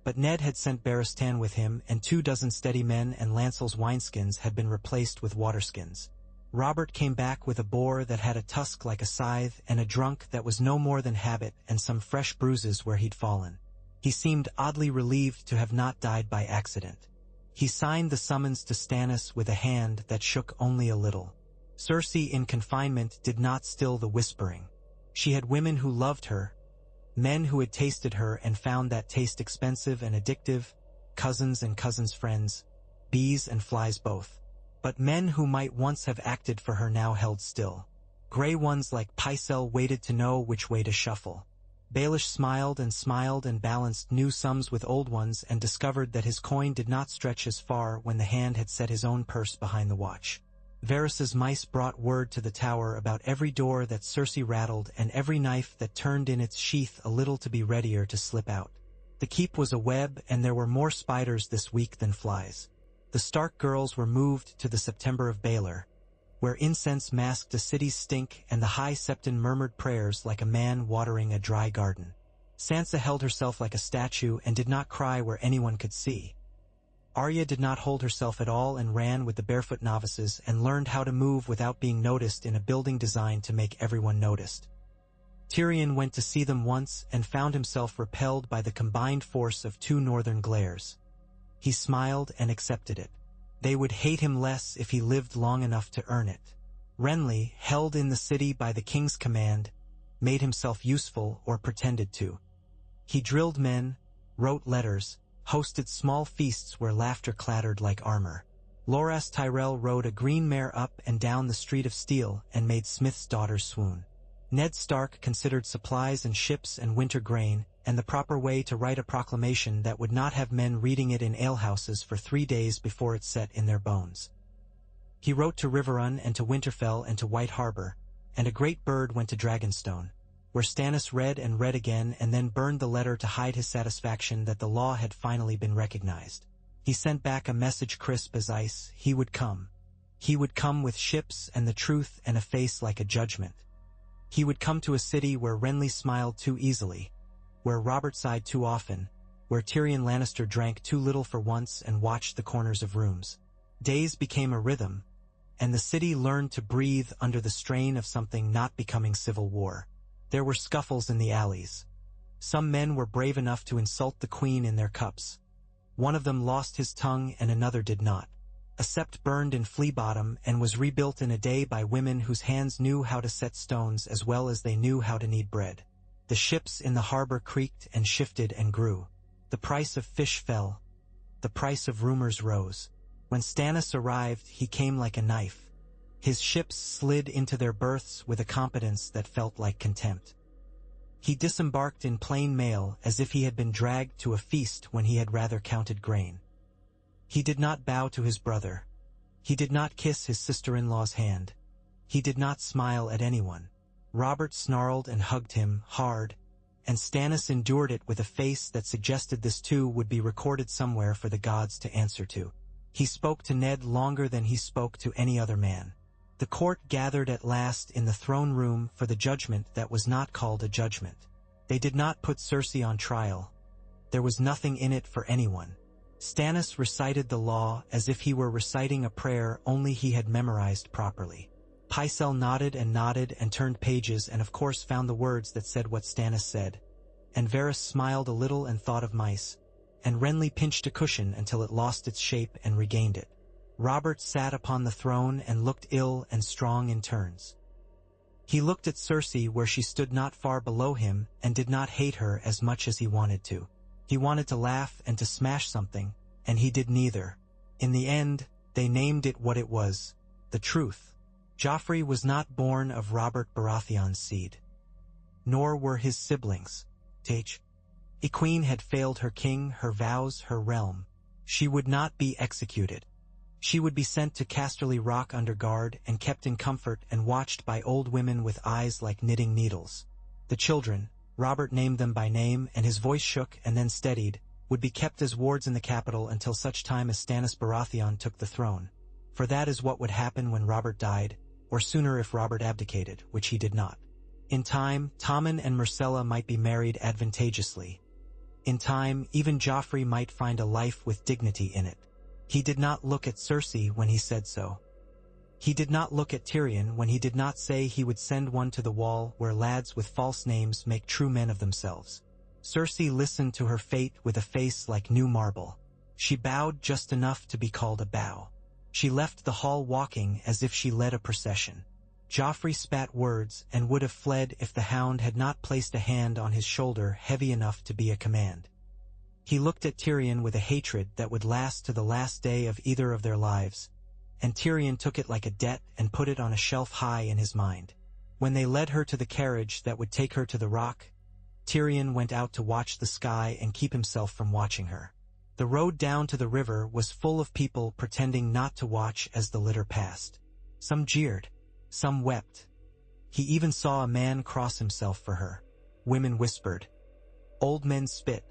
Speaker 1: But Ned had sent Barristan with him, and 24 steady men and Lancel's wineskins had been replaced with waterskins. Robert came back with a boar that had a tusk like a scythe and a drunk that was no more than habit and some fresh bruises where he'd fallen. He seemed oddly relieved to have not died by accident. He signed the summons to Stannis with a hand that shook only a little. Cersei in confinement did not still the whispering. She had women who loved her, men who had tasted her and found that taste expensive and addictive, cousins and cousins' friends, bees and flies both. But men who might once have acted for her now held still. Grey ones like Pycelle waited to know which way to shuffle. Baelish smiled and balanced new sums with old ones and discovered that his coin did not stretch as far when the hand had set his own purse behind the watch. Varys's mice brought word to the tower about every door that Cersei rattled and every knife that turned in its sheath a little to be readier to slip out. The keep was a web, and there were more spiders this week than flies. The Stark girls were moved to the September of Baelor, where incense masked a city's stink and the High Septon murmured prayers like a man watering a dry garden. Sansa held herself like a statue and did not cry where anyone could see. Arya did not hold herself at all and ran with the barefoot novices and learned how to move without being noticed in a building designed to make everyone noticed. Tyrion went to see them once and found himself repelled by the combined force of 2 northern glares. He smiled and accepted it. They would hate him less if he lived long enough to earn it. Renly, held in the city by the king's command, made himself useful or pretended to. He drilled men, wrote letters, hosted small feasts where laughter clattered like armor. Loras Tyrell rode a green mare up and down the Street of Steel and made Smith's daughters swoon. Ned Stark considered supplies and ships and winter grain, and the proper way to write a proclamation that would not have men reading it in alehouses for 3 days before it set in their bones. He wrote to Riverrun and to Winterfell and to White Harbor, and a great bird went to Dragonstone, where Stannis read and read again and then burned the letter to hide his satisfaction that the law had finally been recognized. He sent back a message crisp as ice. He would come. He would come with ships and the truth and a face like a judgment. He would come to a city where Renly smiled too easily, where Robert sighed too often, where Tyrion Lannister drank too little for once and watched the corners of rooms. Days became a rhythm, and the city learned to breathe under the strain of something not becoming civil war. There were scuffles in the alleys. Some men were brave enough to insult the queen in their cups. One of them lost his tongue and another did not. A sept burned in Flea Bottom and was rebuilt in a day by women whose hands knew how to set stones as well as they knew how to knead bread. The ships in the harbor creaked and shifted and grew. The price of fish fell. The price of rumors rose. When Stannis arrived, he came like a knife. His ships slid into their berths with a competence that felt like contempt. He disembarked in plain mail as if he had been dragged to a feast when he had rather counted grain. He did not bow to his brother. He did not kiss his sister-in-law's hand. He did not smile at anyone. Robert snarled and hugged him hard, and Stannis endured it with a face that suggested this too would be recorded somewhere for the gods to answer to. He spoke to Ned longer than he spoke to any other man. The court gathered at last in the throne room for the judgment that was not called a judgment. They did not put Cersei on trial. There was nothing in it for anyone. Stannis recited the law as if he were reciting a prayer only he had memorized properly. Pycelle nodded and turned pages and of course found the words that said what Stannis said. And Varys smiled a little and thought of mice. And Renly pinched a cushion until it lost its shape and regained it. Robert sat upon the throne and looked ill and strong in turns. He looked at Cersei where she stood not far below him and did not hate her as much as he wanted to. He wanted to laugh and to smash something, and he did neither. In the end, they named it what it was, the truth. Joffrey was not born of Robert Baratheon's seed. Nor were his siblings. A queen had failed her king, her vows, her realm. She would not be executed. She would be sent to Casterly Rock under guard and kept in comfort and watched by old women with eyes like knitting needles. The children, Robert named them by name, and his voice shook and then steadied, would be kept as wards in the capital until such time as Stannis Baratheon took the throne. For that is what would happen when Robert died, or sooner if Robert abdicated, which he did not. In time, Tommen and Myrcella might be married advantageously. In time, even Joffrey might find a life with dignity in it. He did not look at Cersei when he said so. He did not look at Tyrion when he did not say he would send one to the wall where lads with false names make true men of themselves. Cersei listened to her fate with a face like new marble. She bowed just enough to be called a bow. She left the hall walking as if she led a procession. Joffrey spat words and would have fled if the hound had not placed a hand on his shoulder heavy enough to be a command. He looked at Tyrion with a hatred that would last to the last day of either of their lives, and Tyrion took it like a debt and put it on a shelf high in his mind. When they led her to the carriage that would take her to the rock, Tyrion went out to watch the sky and keep himself from watching her. The road down to the river was full of people pretending not to watch as the litter passed. Some jeered. Some wept. He even saw a man cross himself for her. Women whispered. Old men spit.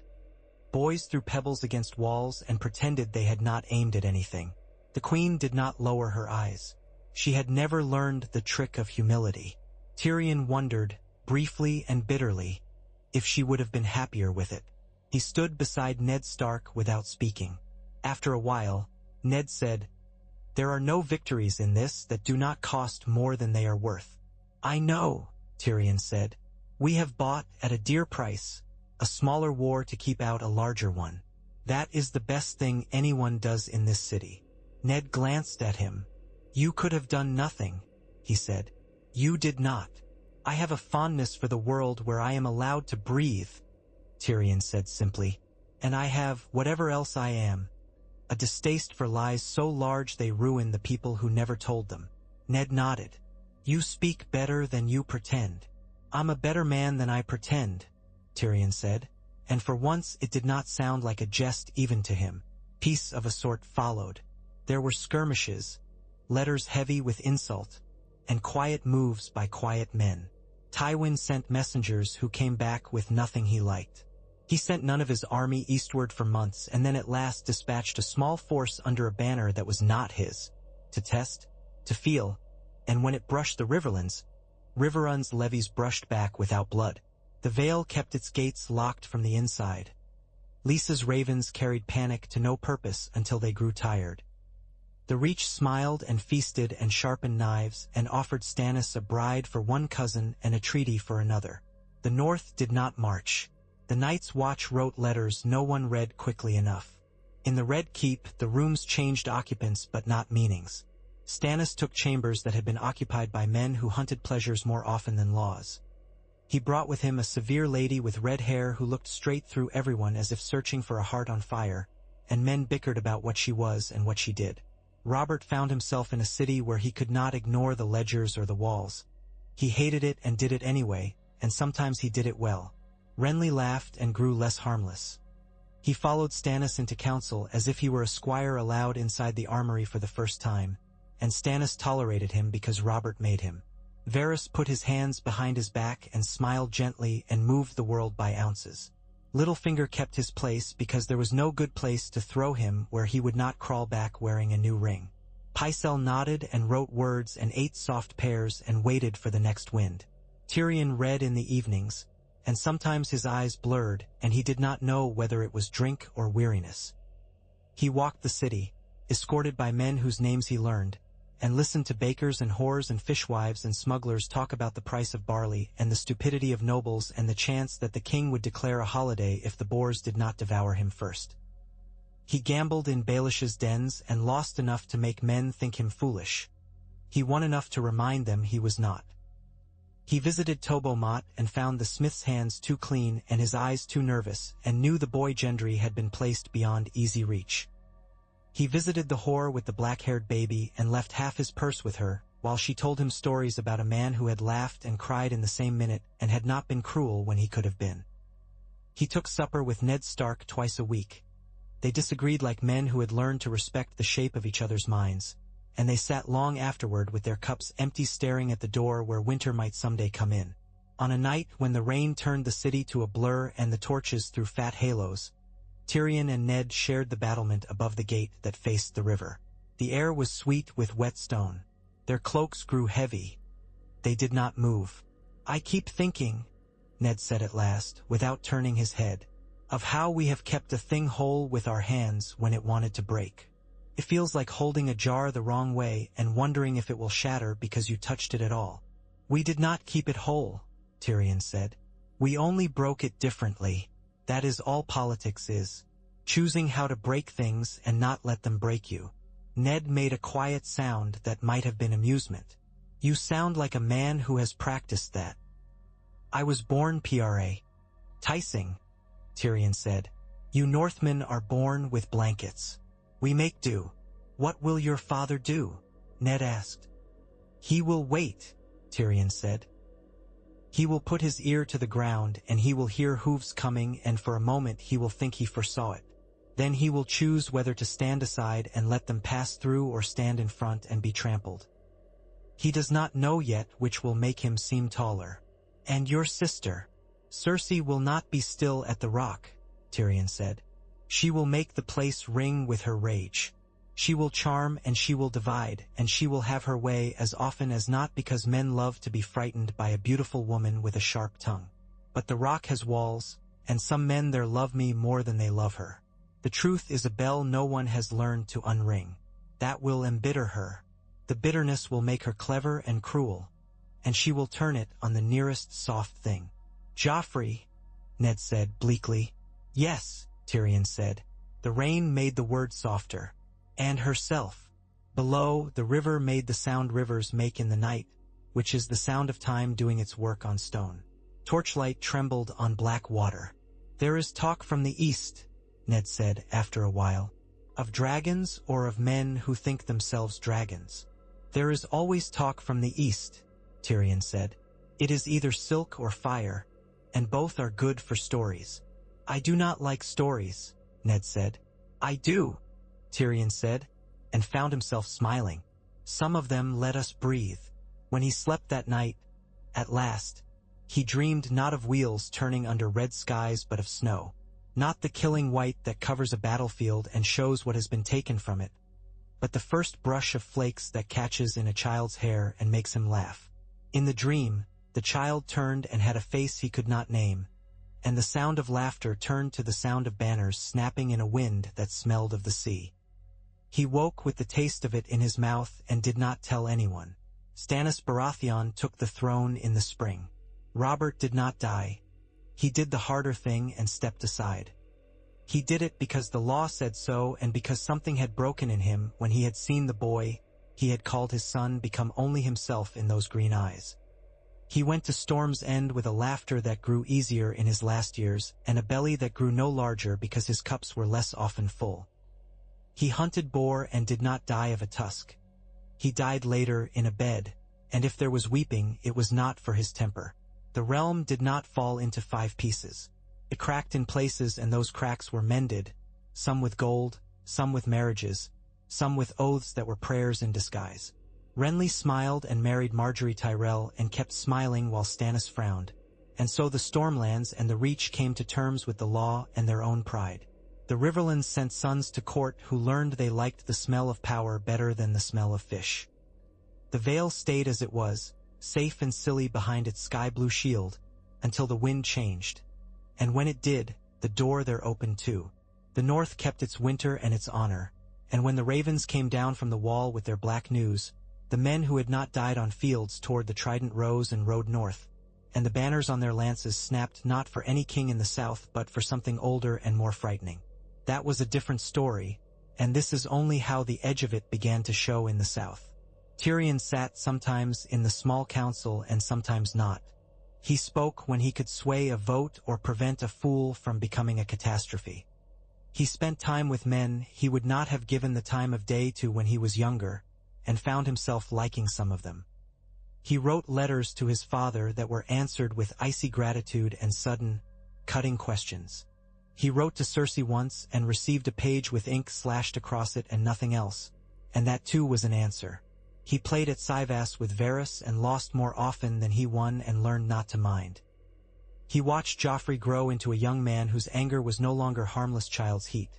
Speaker 1: Boys threw pebbles against walls and pretended they had not aimed at anything. The queen did not lower her eyes. She had never learned the trick of humility. Tyrion wondered, briefly and bitterly, if she would have been happier with it. He stood beside Ned Stark without speaking. After a while, Ned said, "There are no victories in this that do not cost more than they are worth." "I know," Tyrion said. "We have bought, at a dear price, a smaller war to keep out a larger one. That is the best thing anyone does in this city." Ned glanced at him. "You could have done nothing," he said. "You did not." "I have a fondness for the world where I am allowed to breathe," Tyrion said simply. "And I have, whatever else I am, a distaste for lies so large they ruin the people who never told them." Ned nodded. "You speak better than you pretend." "I'm a better man than I pretend," Tyrion said, and for once it did not sound like a jest even to him. Peace of a sort followed. There were skirmishes, letters heavy with insult, and quiet moves by quiet men. Tywin sent messengers who came back with nothing he liked. He sent none of his army eastward for months and then at last dispatched a small force under a banner that was not his, to test, to feel, and when it brushed the Riverrun's levies brushed back without blood. The Vale kept its gates locked from the inside. Lysa's ravens carried panic to no purpose until they grew tired. The Reach smiled and feasted and sharpened knives and offered Stannis a bride for one cousin and a treaty for another. The North did not march. The Night's Watch wrote letters no one read quickly enough. In the Red Keep, the rooms changed occupants but not meanings. Stannis took chambers that had been occupied by men who hunted pleasures more often than laws. He brought with him a severe lady with red hair who looked straight through everyone as if searching for a heart on fire, and men bickered about what she was and what she did. Robert found himself in a city where he could not ignore the ledgers or the walls. He hated it and did it anyway, and sometimes he did it well. Renly laughed and grew less harmless. He followed Stannis into council as if he were a squire allowed inside the armory for the first time, and Stannis tolerated him because Robert made him. Varys put his hands behind his back and smiled gently and moved the world by ounces. Littlefinger kept his place because there was no good place to throw him where he would not crawl back wearing a new ring. Pycelle nodded and wrote words and ate soft pears and waited for the next wind. Tyrion read in the evenings, and sometimes his eyes blurred and he did not know whether it was drink or weariness. He walked the city, escorted by men whose names he learned, and listened to bakers and whores and fishwives and smugglers talk about the price of barley and the stupidity of nobles and the chance that the king would declare a holiday if the boars did not devour him first. He gambled in Baelish's dens and lost enough to make men think him foolish. He won enough to remind them he was not. He visited Tobo Mott and found the smith's hands too clean and his eyes too nervous, and knew the boy Gendry had been placed beyond easy reach. He visited the whore with the black-haired baby and left half his purse with her, while she told him stories about a man who had laughed and cried in the same minute and had not been cruel when he could have been. He took supper with Ned Stark twice a week. They disagreed like men who had learned to respect the shape of each other's minds, and they sat long afterward with their cups empty staring at the door where winter might someday come in. On a night when the rain turned the city to a blur and the torches threw fat halos, Tyrion and Ned shared the battlement above the gate that faced the river. The air was sweet with wet stone. Their cloaks grew heavy. They did not move. "I keep thinking," Ned said at last, without turning his head, "of how we have kept a thing whole with our hands when it wanted to break. It feels like holding a jar the wrong way and wondering if it will shatter because you touched it at all." "We did not keep it whole," Tyrion said. "We only broke it differently. That is all politics is. Choosing how to break things and not let them break you." Ned made a quiet sound that might have been amusement. "You sound like a man who has practiced that." "I was born Ticing," Tyrion said. "You Northmen are born with blankets. We make do." "What will your father do?" Ned asked. "He will wait," Tyrion said. "He will put his ear to the ground and he will hear hooves coming, and for a moment he will think he foresaw it. Then he will choose whether to stand aside and let them pass through or stand in front and be trampled. He does not know yet which will make him seem taller." "And your sister, Cersei, will not be still at the rock," Tyrion said. "She will make the place ring with her rage. She will charm and she will divide, and she will have her way as often as not, because men love to be frightened by a beautiful woman with a sharp tongue. But the rock has walls, and some men there love me more than they love her. The truth is a bell no one has learned to unring. That will embitter her. The bitterness will make her clever and cruel, and she will turn it on the nearest soft thing." "Joffrey," Ned said bleakly. "Yes," Tyrion said. The rain made the word softer. "And herself." Below, the river made the sound rivers make in the night, which is the sound of time doing its work on stone. Torchlight trembled on black water. "There is talk from the east," Ned said after a while. "Of dragons or of men who think themselves dragons?" "There is always talk from the east," Tyrion said. "It is either silk or fire, and both are good for stories." "I do not like stories," Ned said. "I do," Tyrion said, and found himself smiling. "Some of them let us breathe." When he slept that night, at last, he dreamed not of wheels turning under red skies but of snow. Not the killing white that covers a battlefield and shows what has been taken from it, but the first brush of flakes that catches in a child's hair and makes him laugh. In the dream, the child turned and had a face he could not name, and the sound of laughter turned to the sound of banners snapping in a wind that smelled of the sea. He woke with the taste of it in his mouth and did not tell anyone. Stannis Baratheon took the throne in the spring. Robert did not die. He did the harder thing and stepped aside. He did it because the law said so, and because something had broken in him when he had seen the boy he had called his son become only himself in those green eyes. He went to Storm's End with a laughter that grew easier in his last years, and a belly that grew no larger because his cups were less often full. He hunted boar and did not die of a tusk. He died later in a bed, and if there was weeping, it was not for his temper. The realm did not fall into 5 pieces. It cracked in places, and those cracks were mended, some with gold, some with marriages, some with oaths that were prayers in disguise. Renly smiled and married Marjorie Tyrell and kept smiling while Stannis frowned, and so the Stormlands and the Reach came to terms with the law and their own pride. The Riverlands sent sons to court who learned they liked the smell of power better than the smell of fish. The Vale stayed as it was, safe and silly behind its sky-blue shield, until the wind changed. And when it did, the door there opened too. The North kept its winter and its honor, and when the ravens came down from the wall with their black news, the men who had not died on fields toward the trident rose and rode north, and the banners on their lances snapped not for any king in the south but for something older and more frightening. That was a different story, and this is only how the edge of it began to show in the south. Tyrion sat sometimes in the small council and sometimes not. He spoke when he could sway a vote or prevent a fool from becoming a catastrophe. He spent time with men he would not have given the time of day to when he was younger, and found himself liking some of them. He wrote letters to his father that were answered with icy gratitude and sudden, cutting questions. He wrote to Cersei once and received a page with ink slashed across it and nothing else, and that too was an answer. He played at Sivas with Varys and lost more often than he won and learned not to mind. He watched Joffrey grow into a young man whose anger was no longer harmless child's heat.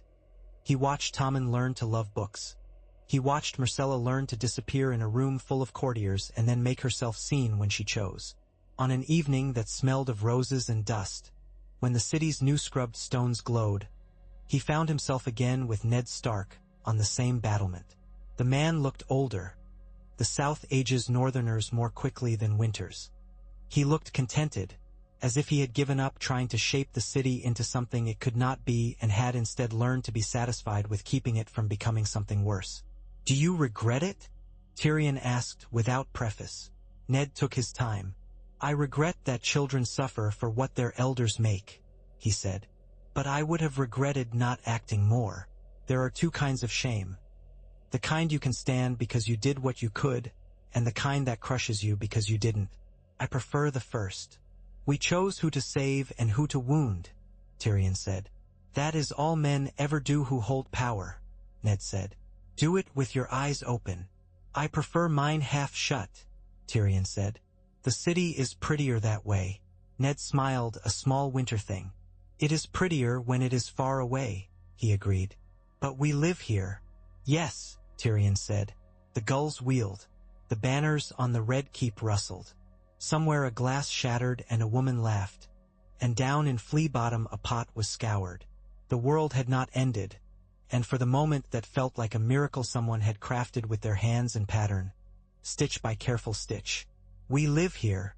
Speaker 1: He watched Tommen learn to love books. He watched Myrcella learn to disappear in a room full of courtiers and then make herself seen when she chose. On an evening that smelled of roses and dust, when the city's new scrubbed stones glowed, he found himself again with Ned Stark on the same battlement. The man looked older. The South ages Northerners more quickly than winters. He looked contented, as if he had given up trying to shape the city into something it could not be and had instead learned to be satisfied with keeping it from becoming something worse. "Do you regret it?" Tyrion asked without preface. Ned took his time. "I regret that children suffer for what their elders make," he said. "But I would have regretted not acting more. There are two kinds of shame. The kind you can stand because you did what you could, and the kind that crushes you because you didn't. I prefer the first." "We chose who to save and who to wound," Tyrion said. "That is all men ever do who hold power," Ned said. "Do it with your eyes open." "I prefer mine half shut," Tyrion said. "The city is prettier that way." Ned smiled, a small winter thing. "It is prettier when it is far away," he agreed. "But we live here." "Yes," Tyrion said. The gulls wheeled. The banners on the red keep rustled. Somewhere a glass shattered and a woman laughed. And down in Flea Bottom a pot was scoured. The world had not ended, and for the moment that felt like a miracle someone had crafted with their hands and pattern, stitch by careful stitch. "We live here."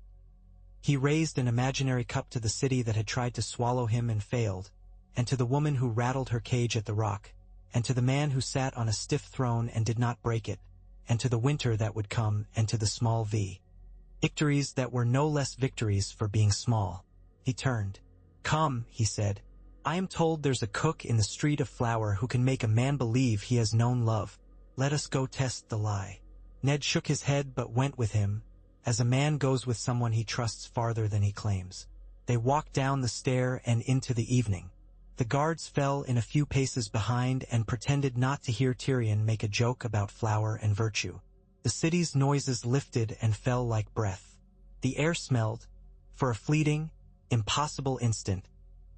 Speaker 1: He raised an imaginary cup to the city that had tried to swallow him and failed, and to the woman who rattled her cage at the rock, and to the man who sat on a stiff throne and did not break it, and to the winter that would come, and to the small V. Victories that were no less victories for being small. He turned. "Come," he said. "I am told there's a cook in the Street of Flower who can make a man believe he has known love. Let us go test the lie." Ned shook his head but went with him, as a man goes with someone he trusts farther than he claims. They walked down the stair and into the evening. The guards fell in a few paces behind and pretended not to hear Tyrion make a joke about flower and virtue. The city's noises lifted and fell like breath. The air smelled, for a fleeting, impossible instant,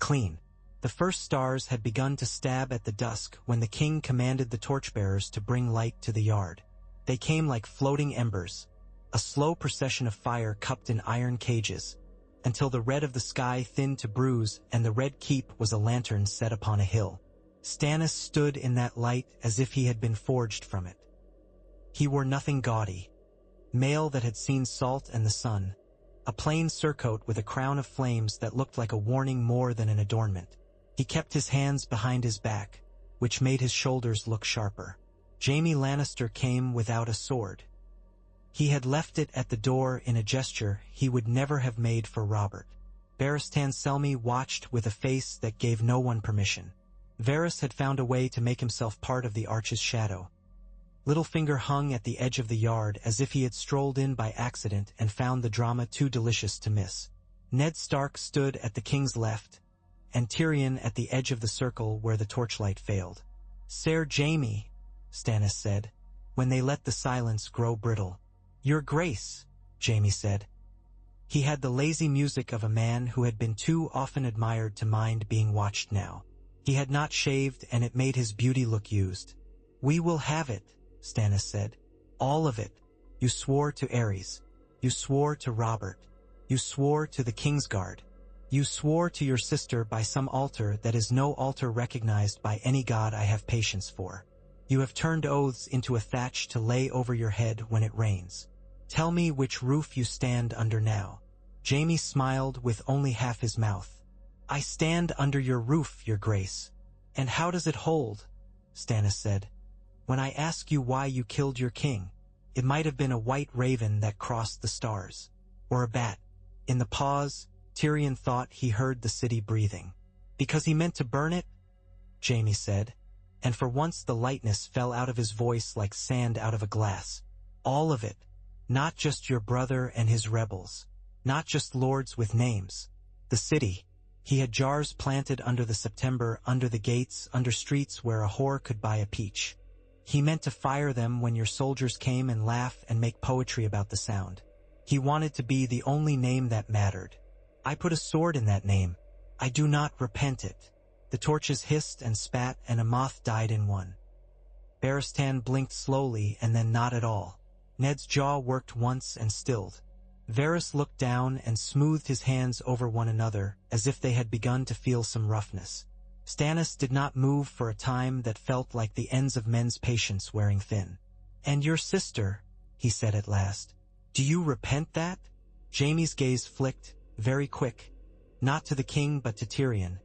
Speaker 1: clean. The first stars had begun to stab at the dusk when the king commanded the torchbearers to bring light to the yard. They came like floating embers, a slow procession of fire cupped in iron cages, until the red of the sky thinned to bruise and the red keep was a lantern set upon a hill. Stannis stood in that light as if he had been forged from it. He wore nothing gaudy. Mail that had seen salt and the sun, a plain surcoat with a crown of flames that looked like a warning more than an adornment. He kept his hands behind his back, which made his shoulders look sharper. Jaime Lannister came without a sword. He had left it at the door in a gesture he would never have made for Robert. Barristan Selmy watched with a face that gave no one permission. Varys had found a way to make himself part of the arch's shadow. Littlefinger hung at the edge of the yard as if he had strolled in by accident and found the drama too delicious to miss. Ned Stark stood at the king's left, and Tyrion at the edge of the circle where the torchlight failed. "Sir Jaime," Stannis said, when they let the silence grow brittle. "Your Grace," Jaime said. He had the lazy music of a man who had been too often admired to mind being watched now. He had not shaved, and it made his beauty look used. "We will have it," Stannis said. "All of it. You swore to Aerys. You swore to Robert. You swore to the Kingsguard. You swore to your sister by some altar that is no altar recognized by any god I have patience for. You have turned oaths into a thatch to lay over your head when it rains. Tell me which roof you stand under now." Jaime smiled with only half his mouth. "I stand under your roof, your grace." "And how does it hold?" Stannis said. "When I ask you why you killed your king, it might have been a white raven that crossed the stars. Or a bat." In the pause, Tyrion thought he heard the city breathing. "Because he meant to burn it?" Jaime said, and for once the lightness fell out of his voice like sand out of a glass. "All of it. Not just your brother and his rebels. Not just lords with names. The city." He had jars planted under the September, under the gates, under streets where a whore could buy a peach. He meant to fire them when your soldiers came and laugh and make poetry about the sound. He wanted to be the only name that mattered. I put a sword in that name. I do not repent it. The torches hissed and spat, and a moth died in one. Barristan blinked slowly and then not at all. Ned's jaw worked once and stilled. Varys looked down and smoothed his hands over one another, as if they had begun to feel some roughness. Stannis did not move for a time that felt like the ends of men's patience wearing thin. "And your sister," he said at last. "Do you repent that?" Jaime's gaze flicked, very quick, not to the king but to Tyrion,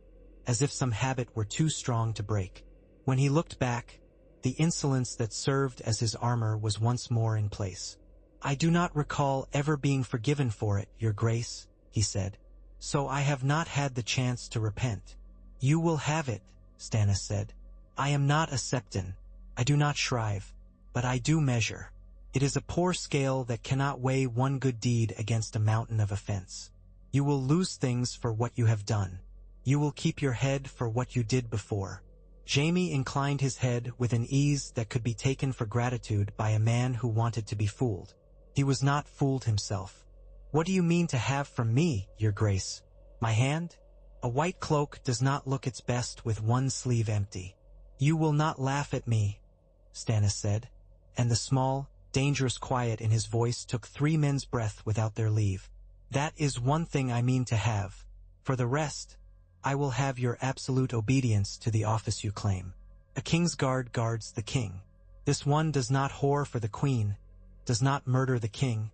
Speaker 1: as if some habit were too strong to break. When he looked back, the insolence that served as his armor was once more in place. "I do not recall ever being forgiven for it, your grace," he said. "So I have not had the chance to repent." "You will have it," Stannis said. "I am not a septon. I do not shrive, but I do measure. It is a poor scale that cannot weigh one good deed against a mountain of offense. You will lose things for what you have done. You will keep your head for what you did before." Jaime inclined his head with an ease that could be taken for gratitude by a man who wanted to be fooled. He was not fooled himself. "What do you mean to have from me, your grace? My hand? A white cloak does not look its best with one sleeve empty." "You will not laugh at me," Stannis said, and the small, dangerous quiet in his voice took 3 men's breath without their leave. "That is one thing I mean to have. For the rest, I will have your absolute obedience to the office you claim. A king's guard guards the king. This one does not whore for the queen, does not murder the king,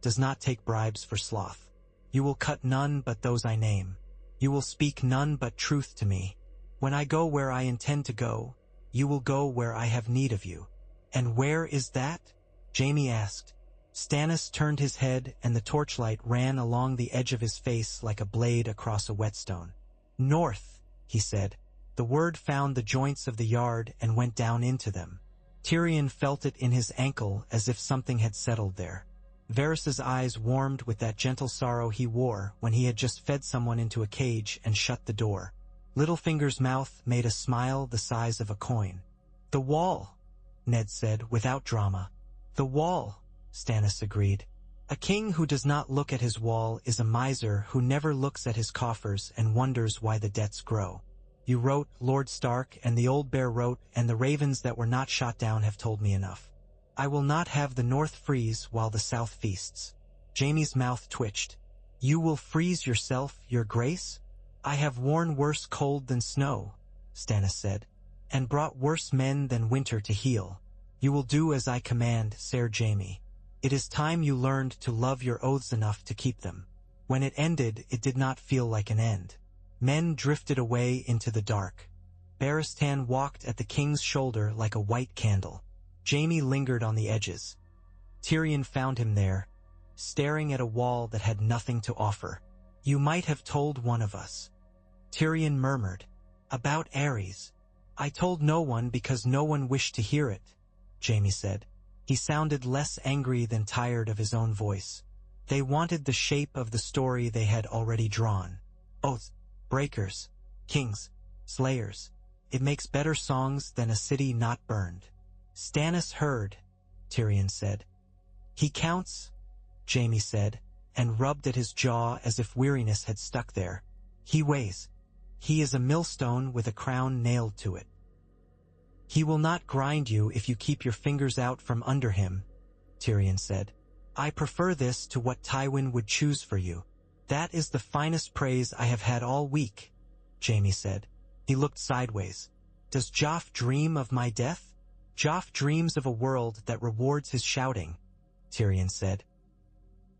Speaker 1: does not take bribes for sloth. You will cut none but those I name. You will speak none but truth to me. When I go where I intend to go, you will go where I have need of you." "And where is that?" Jaime asked. Stannis turned his head and the torchlight ran along the edge of his face like a blade across a whetstone. "North," he said. The word found the joints of the yard and went down into them. Tyrion felt it in his ankle as if something had settled there. Varys's eyes warmed with that gentle sorrow he wore when he had just fed someone into a cage and shut the door. Littlefinger's mouth made a smile the size of a coin. "The wall," Ned said without drama. "The wall," Stannis agreed. "A king who does not look at his wall is a miser who never looks at his coffers and wonders why the debts grow. You wrote, Lord Stark, and the old bear wrote, and the ravens that were not shot down have told me enough. I will not have the north freeze while the south feasts." Jaime's mouth twitched. "You will freeze yourself, your grace?" "I have worn worse cold than snow," Stannis said, "and brought worse men than winter to heal. You will do as I command, Ser Jaime. It is time you learned to love your oaths enough to keep them." When it ended, it did not feel like an end. Men drifted away into the dark. Barristan walked at the king's shoulder like a white candle. Jaime lingered on the edges. Tyrion found him there, staring at a wall that had nothing to offer. "You might have told one of us," Tyrion murmured. "About Ares." "I told no one because no one wished to hear it," Jaime said. He sounded less angry than tired of his own voice. "They wanted the shape of the story they had already drawn. Oath breakers, kings, slayers. It makes better songs than a city not burned." "Stannis heard," Tyrion said. "He counts," Jaime said, and rubbed at his jaw as if weariness had stuck there. "He weighs. He is a millstone with a crown nailed to it. He will not grind you if you keep your fingers out from under him," Tyrion said. "I prefer this to what Tywin would choose for you." "That is the finest praise I have had all week," Jaime said. He looked sideways. "Does Joff dream of my death?" "Joff dreams of a world that rewards his shouting," Tyrion said.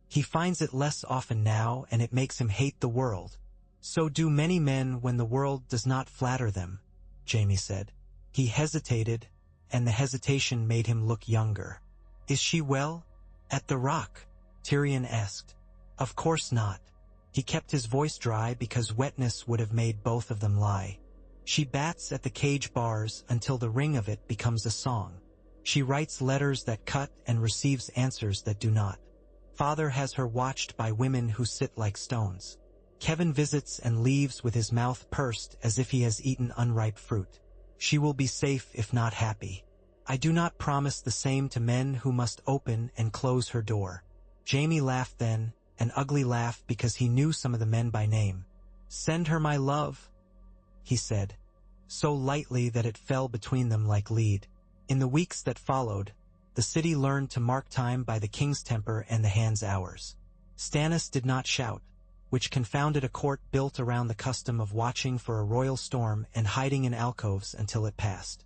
Speaker 1: "He finds it less often now, and it makes him hate the world. So do many men when the world does not flatter them," Jaime said. He hesitated, and the hesitation made him look younger. "Is she well?" "At the Rock?" Tyrion asked. "Of course not." He kept his voice dry because wetness would have made both of them lie. "She bats at the cage bars until the ring of it becomes a song. She writes letters that cut and receives answers that do not. Father has her watched by women who sit like stones. Kevin visits and leaves with his mouth pursed as if he has eaten unripe fruit. She will be safe if not happy." I do not promise the same to men who must open and close her door. Jaime laughed then, an ugly laugh because he knew some of the men by name. Send her my love, he said, so lightly that it fell between them like lead. In the weeks that followed, the city learned to mark time by the king's temper and the hand's hours. Stannis did not shout, which confounded a court built around the custom of watching for a royal storm and hiding in alcoves until it passed.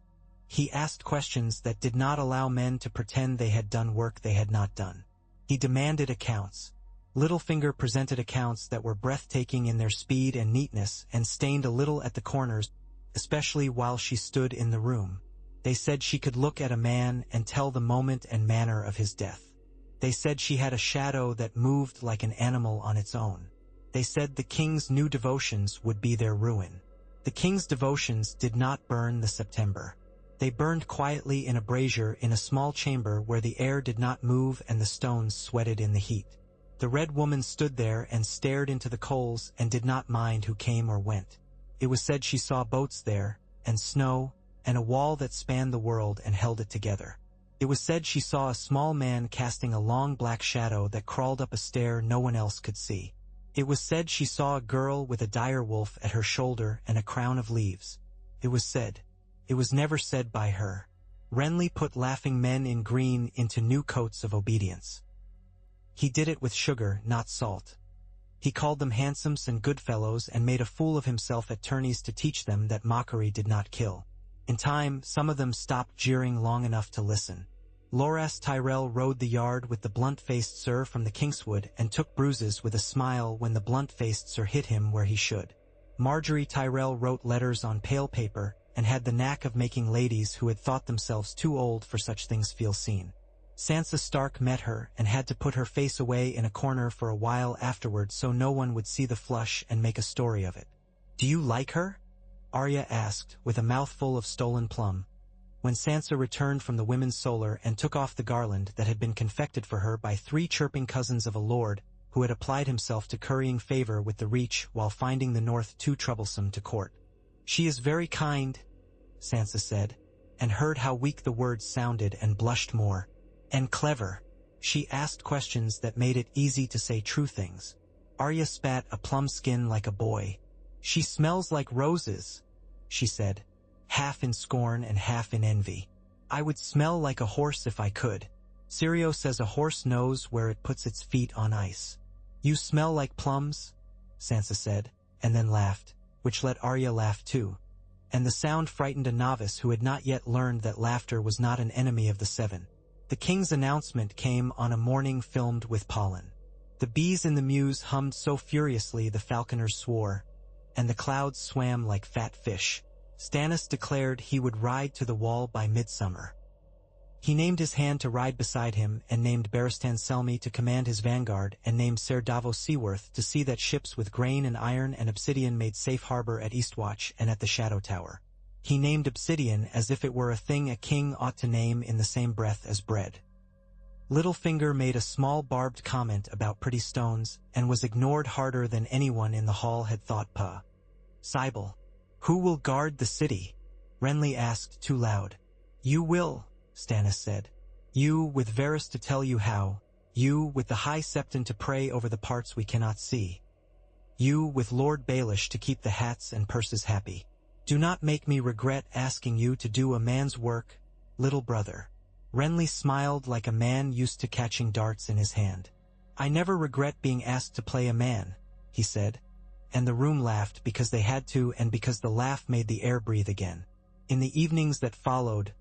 Speaker 1: He asked questions that did not allow men to pretend they had done work they had not done. He demanded accounts. Littlefinger presented accounts that were breathtaking in their speed and neatness and stained a little at the corners, especially while she stood in the room. They said she could look at a man and tell the moment and manner of his death. They said she had a shadow that moved like an animal on its own. They said the king's new devotions would be their ruin. The king's devotions did not burn the September. They burned quietly in a brazier in a small chamber where the air did not move and the stones sweated in the heat. The Red Woman stood there and stared into the coals and did not mind who came or went. It was said she saw boats there, and snow, and a wall that spanned the world and held it together. It was said she saw a small man casting a long black shadow that crawled up a stair no one else could see. It was said she saw a girl with a dire wolf at her shoulder and a crown of leaves. It was said. It was never said by her. Renly put laughing men in green into new coats of obedience. He did it with sugar, not salt. He called them handsomes and good fellows and made a fool of himself at tourneys to teach them that mockery did not kill. In time, some of them stopped jeering long enough to listen. Loras Tyrell rode the yard with the blunt-faced Sir from the Kingswood and took bruises with a smile when the blunt-faced Sir hit him where he should. Marjorie Tyrell wrote letters on pale paper and had the knack of making ladies who had thought themselves too old for such things feel seen. Sansa Stark met her and had to put her face away in a corner for a while afterward so no one would see the flush and make a story of it. "Do you like her?" Arya asked, with a mouthful of stolen plum. When Sansa returned from the women's solar and took off the garland that had been confected for her by 3 chirping cousins of a lord who had applied himself to currying favor with the Reach while finding the North too troublesome to court. "She is very kind," Sansa said, and heard how weak the words sounded and blushed more. "And clever." She asked questions that made it easy to say true things. Arya spat a plum skin like a boy. "She smells like roses," she said, half in scorn and half in envy. "I would smell like a horse if I could. Syrio says a horse knows where it puts its feet on ice." "You smell like plums," Sansa said, and then laughed, which let Arya laugh too. And the sound frightened a novice who had not yet learned that laughter was not an enemy of the Seven. The king's announcement came on a morning filmed with pollen. The bees in the mews hummed so furiously the falconers swore, and the clouds swam like fat fish. Stannis declared he would ride to the wall by midsummer. He named his hand to ride beside him, and named Barristan Selmy to command his vanguard, and named Ser Davos Seaworth to see that ships with grain and iron and obsidian made safe harbor at Eastwatch and at the Shadow Tower. He named obsidian as if it were a thing a king ought to name in the same breath as bread. Littlefinger made a small barbed comment about pretty stones, and was ignored harder than anyone in the hall had thought. "Sybil, who will guard the city?" Renly asked too loud. "You will," Stannis said. "You, with Varys to tell you how. You, with the High Septon to pray over the parts we cannot see. You, with Lord Baelish to keep the hats and purses happy. Do not make me regret asking you to do a man's work, little brother." Renly smiled like a man used to catching darts in his hand. "I never regret being asked to play a man," he said, and the room laughed because they had to and because the laugh made the air breathe again. In the evenings that followed,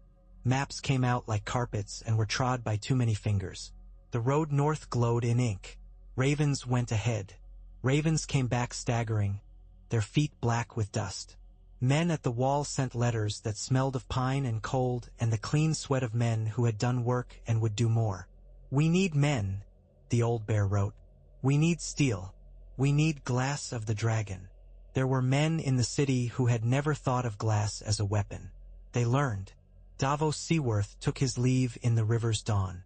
Speaker 1: maps came out like carpets and were trod by too many fingers. The road north glowed in ink. Ravens went ahead. Ravens came back staggering, their feet black with dust. Men at the wall sent letters that smelled of pine and cold and the clean sweat of men who had done work and would do more. "We need men," the old bear wrote. "We need steel. We need glass of the dragon." There were men in the city who had never thought of glass as a weapon. They learned. Davos Seaworth took his leave in the river's dawn.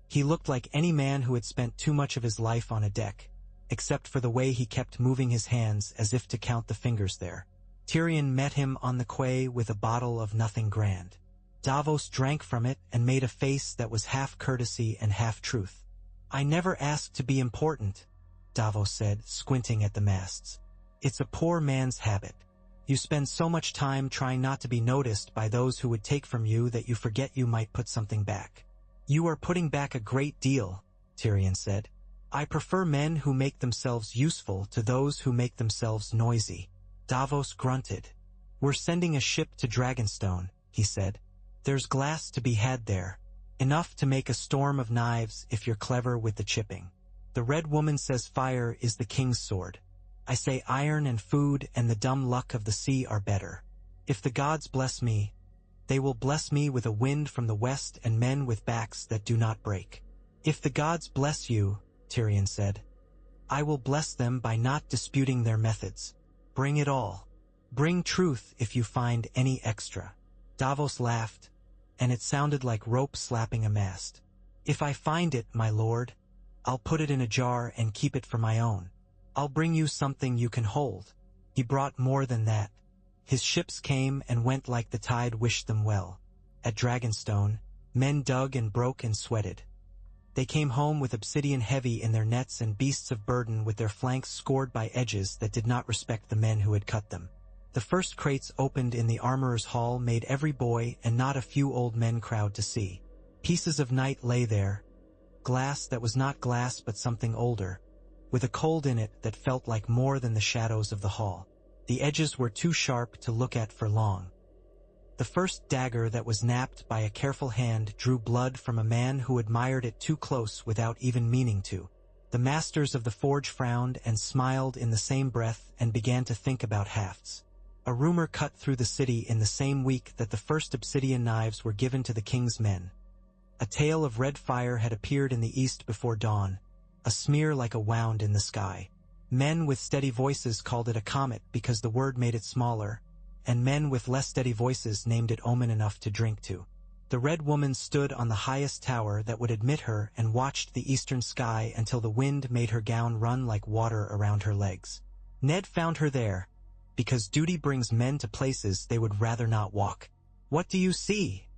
Speaker 1: He looked like any man who had spent too much of his life on a deck, except for the way he kept moving his hands as if to count the fingers there. Tyrion met him on the quay with a bottle of nothing grand. Davos drank from it and made a face that was half courtesy and half truth. "I never asked to be important," Davos said, squinting at the masts. "It's a poor man's habit. You spend so much time trying not to be noticed by those who would take from you that you forget you might put something back." "You are putting back a great deal," Tyrion said. "I prefer men who make themselves useful to those who make themselves noisy." Davos grunted. "We're sending a ship to Dragonstone," he said. "There's glass to be had there. Enough to make a storm of knives if you're clever with the chipping. The Red Woman says fire is the king's sword. I say iron and food and the dumb luck of the sea are better. If the gods bless me, they will bless me with a wind from the west and men with backs that do not break." "If the gods bless you," Tyrion said, "I will bless them by not disputing their methods. Bring it all. Bring truth if you find any extra." Davos laughed, and it sounded like rope slapping a mast. "If I find it, my lord, I'll put it in a jar and keep it for my own. I'll bring you something you can hold." He brought more than that. His ships came and went like the tide wished them well. At Dragonstone, men dug and broke and sweated. They came home with obsidian heavy in their nets and beasts of burden with their flanks scored by edges that did not respect the men who had cut them. The first crates opened in the armorer's hall made every boy and not a few old men crowd to see. Pieces of night lay there, glass that was not glass but something older, with a cold in it that felt like more than the shadows of the hall. The edges were too sharp to look at for long. The first dagger that was napped by a careful hand drew blood from a man who admired it too close without even meaning to. The masters of the forge frowned and smiled in the same breath and began to think about hafts. A rumor cut through the city in the same week that the first obsidian knives were given to the king's men. A tail of red fire had appeared in the east before dawn, a smear like a wound in the sky. Men with steady voices called it a comet because the word made it smaller, and men with less steady voices named it omen enough to drink to. The Red Woman stood on the highest tower that would admit her and watched the eastern sky until the wind made her gown run like water around her legs. Ned found her there, because duty brings men to places they would rather not walk. "What do you see?"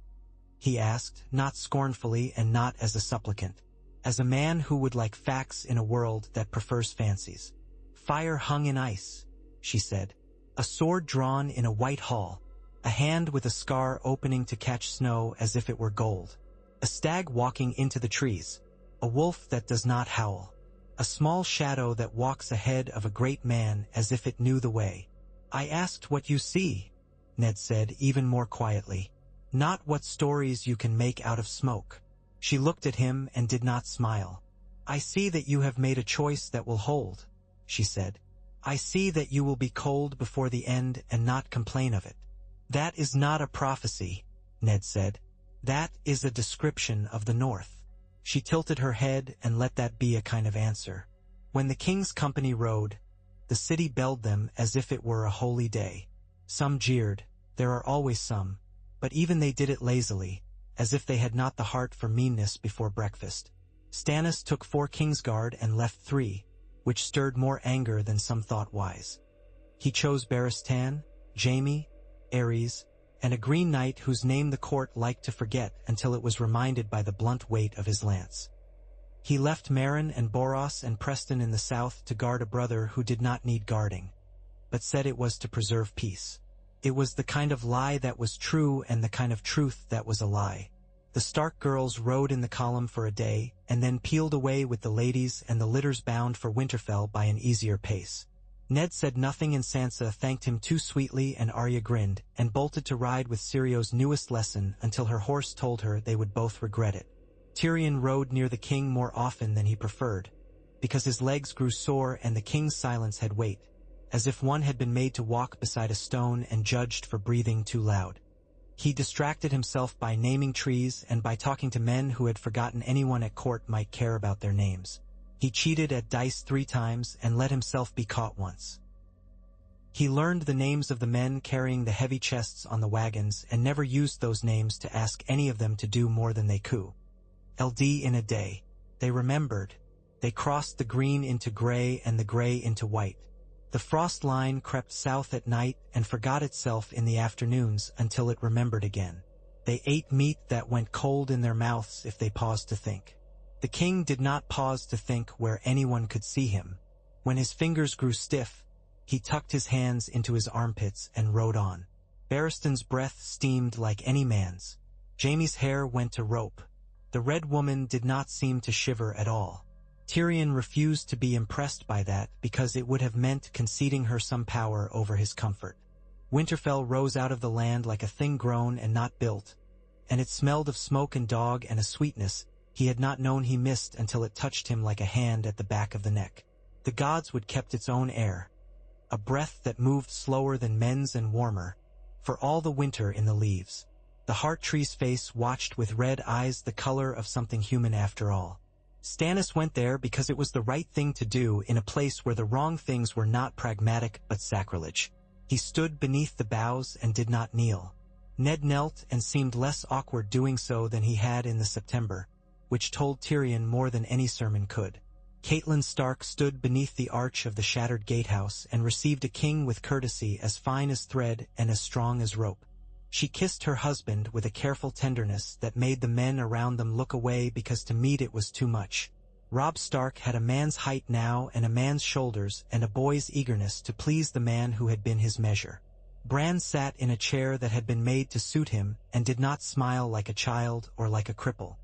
Speaker 1: he asked, not scornfully and not as a supplicant, as a man who would like facts in a world that prefers fancies. "Fire hung in ice," she said. "A sword drawn in a white hall, a hand with a scar opening to catch snow as if it were gold, a stag walking into the trees, a wolf that does not howl, a small shadow that walks ahead of a great man as if it knew the way." "I asked what you see," Ned said even more quietly, "not what stories you can make out of smoke." She looked at him and did not smile. "I see that you have made a choice that will hold," she said. "I see that you will be cold before the end and not complain of it." "That is not a prophecy," Ned said. "That is a description of the North." She tilted her head and let that be a kind of answer. When the king's company rode, the city belled them as if it were a holy day. Some jeered, there are always some, but even they did it lazily, as if they had not the heart for meanness before breakfast. Stannis took 4 Kingsguard and left 3, which stirred more anger than some thought wise. He chose Barristan, Jaime, Aerys, and a Green Knight whose name the court liked to forget until it was reminded by the blunt weight of his lance. He left Meryn and Boros and Preston in the south to guard a brother who did not need guarding, but said it was to preserve peace. It was the kind of lie that was true and the kind of truth that was a lie. The Stark girls rode in the column for a day and then peeled away with the ladies and the litters bound for Winterfell by an easier pace. Ned said nothing and Sansa thanked him too sweetly and Arya grinned and bolted to ride with Sirio's newest lesson until her horse told her they would both regret it. Tyrion rode near the king more often than he preferred, because his legs grew sore and the king's silence had weight, as if one had been made to walk beside a stone and judged for breathing too loud. He distracted himself by naming trees and by talking to men who had forgotten anyone at court might care about their names. He cheated at dice 3 times and let himself be caught once. He learned the names of the men carrying the heavy chests on the wagons and never used those names to ask any of them to do more than they could. LD in a day. They remembered. They crossed the green into gray and the gray into white. The frost line crept south at night and forgot itself in the afternoons until it remembered again. They ate meat that went cold in their mouths if they paused to think. The king did not pause to think where anyone could see him. When his fingers grew stiff, he tucked his hands into his armpits and rode on. Barristan's breath steamed like any man's. Jaime's hair went to rope. The Red Woman did not seem to shiver at all. Tyrion refused to be impressed by that because it would have meant conceding her some power over his comfort. Winterfell rose out of the land like a thing grown and not built, and it smelled of smoke and dog and a sweetness he had not known he missed until it touched him like a hand at the back of the neck. The gods would kept its own air, a breath that moved slower than men's and warmer, for all the winter in the leaves. The heart tree's face watched with red eyes the color of something human after all. Stannis went there because it was the right thing to do in a place where the wrong things were not pragmatic but sacrilege. He stood beneath the boughs and did not kneel. Ned knelt and seemed less awkward doing so than he had in the September, which told Tyrion more than any sermon could. Catelyn Stark stood beneath the arch of the shattered gatehouse and received a king with courtesy as fine as thread and as strong as rope. She kissed her husband with a careful tenderness that made the men around them look away because to meet it was too much. Robb Stark had a man's height now and a man's shoulders and a boy's eagerness to please the man who had been his measure. Bran sat in a chair that had been made to suit him and did not smile like a child or like a cripple.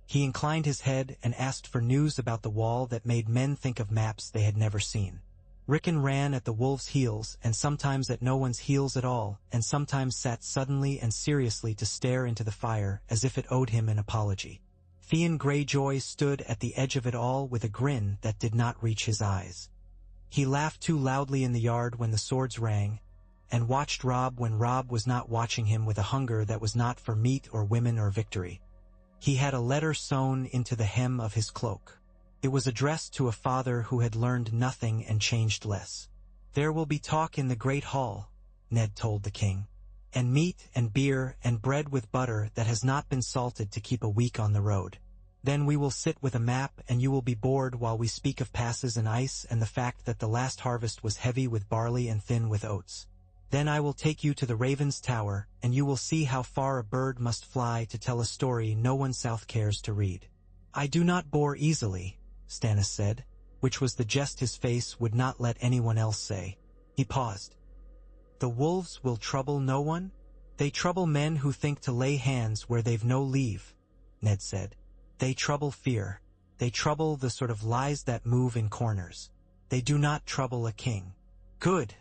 Speaker 1: He inclined his head and asked for news about the wall that made men think of maps they had never seen. Rickon ran at the wolf's heels and sometimes at no one's heels at all, and sometimes sat suddenly and seriously to stare into the fire as if it owed him an apology. Theon Greyjoy stood at the edge of it all with a grin that did not reach his eyes. He laughed too loudly in the yard when the swords rang, and watched Robb when Robb was not watching him with a hunger that was not for meat or women or victory. He had a letter sewn into the hem of his cloak. It was addressed to a father who had learned nothing and changed less. "There will be talk in the great hall," Ned told the king, "and meat and beer and bread with butter that has not been salted to keep a week on the road. Then we will sit with a map and you will be bored while we speak of passes and ice and the fact that the last harvest was heavy with barley and thin with oats. Then I will take you to the Raven's Tower, and you will see how far a bird must fly to tell a story no one south cares to read." "I do not bore easily," Stannis said, which was the jest his face would not let anyone else say. He paused. "The wolves will trouble no one? They trouble men who think to lay hands where they've no leave," Ned said. "They trouble fear. They trouble the sort of lies that move in corners. They do not trouble a king." "Good,"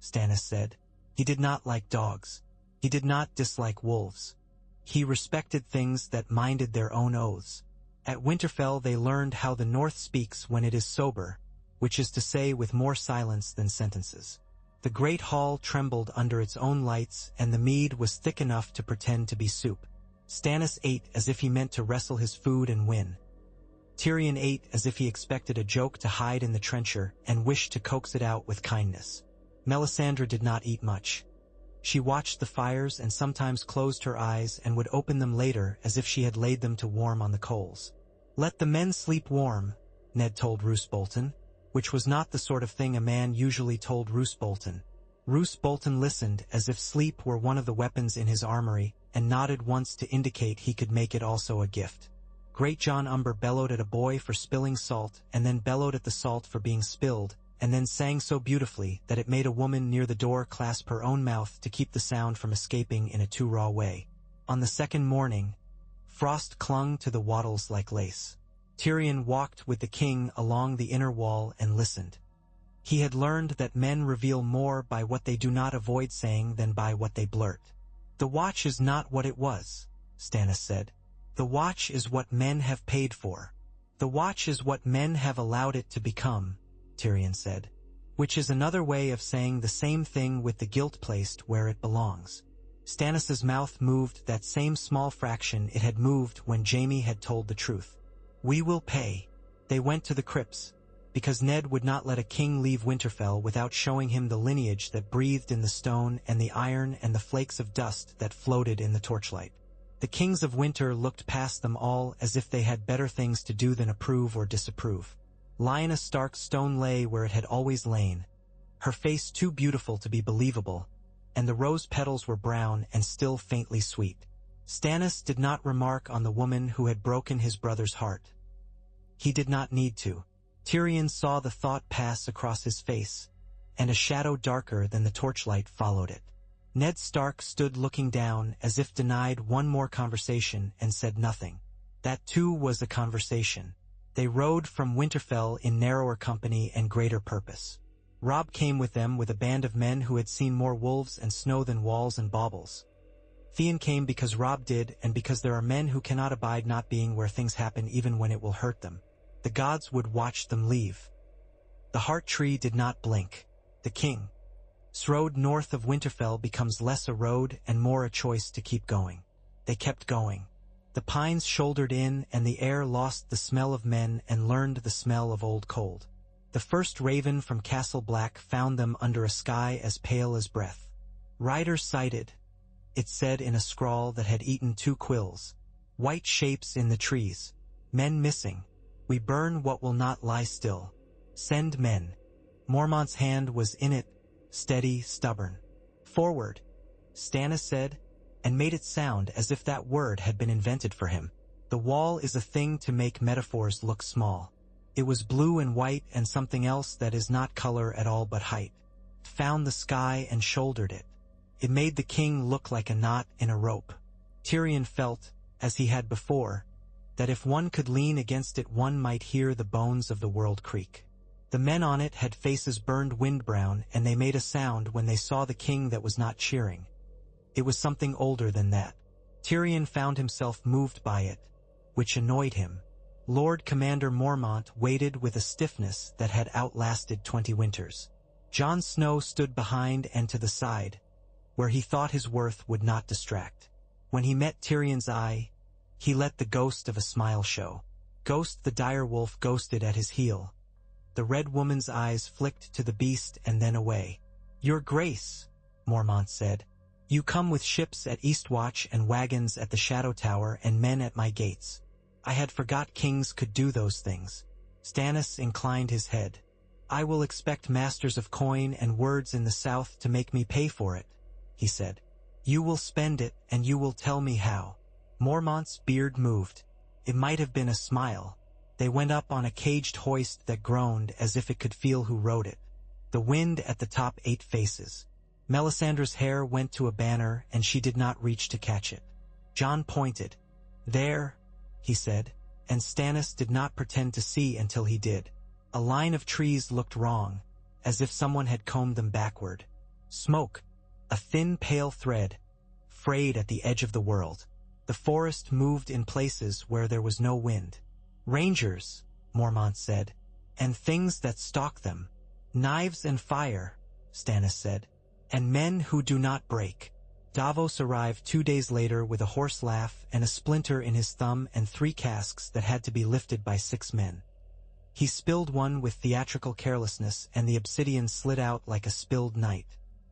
Speaker 1: Stannis said. He did not like dogs. He did not dislike wolves. He respected things that minded their own oaths. At Winterfell they learned how the North speaks when it is sober, which is to say with more silence than sentences. The great hall trembled under its own lights, and the mead was thick enough to pretend to be soup. Stannis ate as if he meant to wrestle his food and win. Tyrion ate as if he expected a joke to hide in the trencher and wished to coax it out with kindness. Melisandre did not eat much. She watched the fires and sometimes closed her eyes and would open them later as if she had laid them to warm on the coals. "Let the men sleep warm," Ned told Roose Bolton, which was not the sort of thing a man usually told Roose Bolton. Roose Bolton listened as if sleep were one of the weapons in his armory and nodded once to indicate he could make it also a gift. Great John Umber bellowed at a boy for spilling salt and then bellowed at the salt for being spilled, and then sang so beautifully that it made a woman near the door clasp her own mouth to keep the sound from escaping in a too raw way. On the second morning, frost clung to the wattles like lace. Tyrion walked with the king along the inner wall and listened. He had learned that men reveal more by what they do not avoid saying than by what they blurt. "The watch is not what it was," Stannis said. "The watch is what men have paid for. The watch is what men have allowed it to become," Tyrion said, which is another way of saying the same thing with the guilt placed where it belongs. Stannis's mouth moved that same small fraction it had moved when Jaime had told the truth. "We will pay." They went to the crypts, because Ned would not let a king leave Winterfell without showing him the lineage that breathed in the stone and the iron and the flakes of dust that floated in the torchlight. The kings of winter looked past them all as if they had better things to do than approve or disapprove. Lyanna Stark's stone lay where it had always lain, her face too beautiful to be believable, and the rose petals were brown and still faintly sweet. Stannis did not remark on the woman who had broken his brother's heart. He did not need to. Tyrion saw the thought pass across his face, and a shadow darker than the torchlight followed it. Ned Stark stood looking down as if denied one more conversation and said nothing. That too was a conversation. They rode from Winterfell in narrower company and greater purpose. Robb came with them with a band of men who had seen more wolves and snow than walls and baubles. Theon came because Robb did, and because there are men who cannot abide not being where things happen even when it will hurt them. The gods would watch them leave. The heart tree did not blink. The king. Road north of Winterfell becomes less a road and more a choice to keep going. They kept going. The pines shouldered in, and the air lost the smell of men and learned the smell of old cold. The first raven from Castle Black found them under a sky as pale as breath. Riders sighted, it said in a scrawl that had eaten 2 quills. White shapes in the trees. Men missing. We burn what will not lie still. Send men. Mormont's hand was in it, steady, stubborn. Forward, Stannis said, and made it sound as if that word had been invented for him. The wall is a thing to make metaphors look small. It was blue and white and something else that is not color at all but height. Found the sky and shouldered it. It made the king look like a knot in a rope. Tyrion felt, as he had before, that if one could lean against it one might hear the bones of the world creak. The men on it had faces burned wind-brown, and they made a sound when they saw the king that was not cheering. It was something older than that. Tyrion found himself moved by it, which annoyed him. Lord Commander Mormont waited with a stiffness that had outlasted 20 winters. Jon Snow stood behind and to the side, where he thought his worth would not distract. When he met Tyrion's eye, he let the ghost of a smile show. Ghost the dire wolf ghosted at his heel. The red woman's eyes flicked to the beast and then away. "Your Grace," Mormont said, "you come with ships at Eastwatch and wagons at the Shadow Tower and men at my gates. I had forgot kings could do those things." Stannis inclined his head. "I will expect masters of coin and words in the south to make me pay for it," he said. "You will spend it, and you will tell me how." Mormont's beard moved. It might have been a smile. They went up on a caged hoist that groaned as if it could feel who rode it. The wind at the top ate faces. Melisandre's hair went to a banner, and she did not reach to catch it. Jon pointed. "There," he said, and Stannis did not pretend to see until he did. A line of trees looked wrong, as if someone had combed them backward. Smoke, a thin pale thread, frayed at the edge of the world. The forest moved in places where there was no wind. "Rangers," Mormont said, "and things that stalk them. Knives and fire," Stannis said, "and men who do not break." Davos arrived 2 days later with a hoarse laugh and a splinter in his thumb and 3 casks that had to be lifted by 6 men. He spilled one with theatrical carelessness, and the obsidian slid out like a spilled night.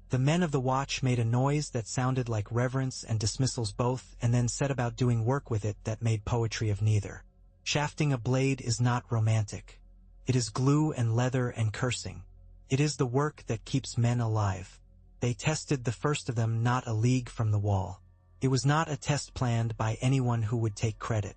Speaker 1: The men of the watch made a noise that sounded like reverence and dismissals both, and then set about doing work with it that made poetry of neither. Shafting a blade is not romantic. It is glue and leather and cursing. It is the work that keeps men alive. They tested the first of them not a league from the wall. It was not a test planned by anyone who would take credit.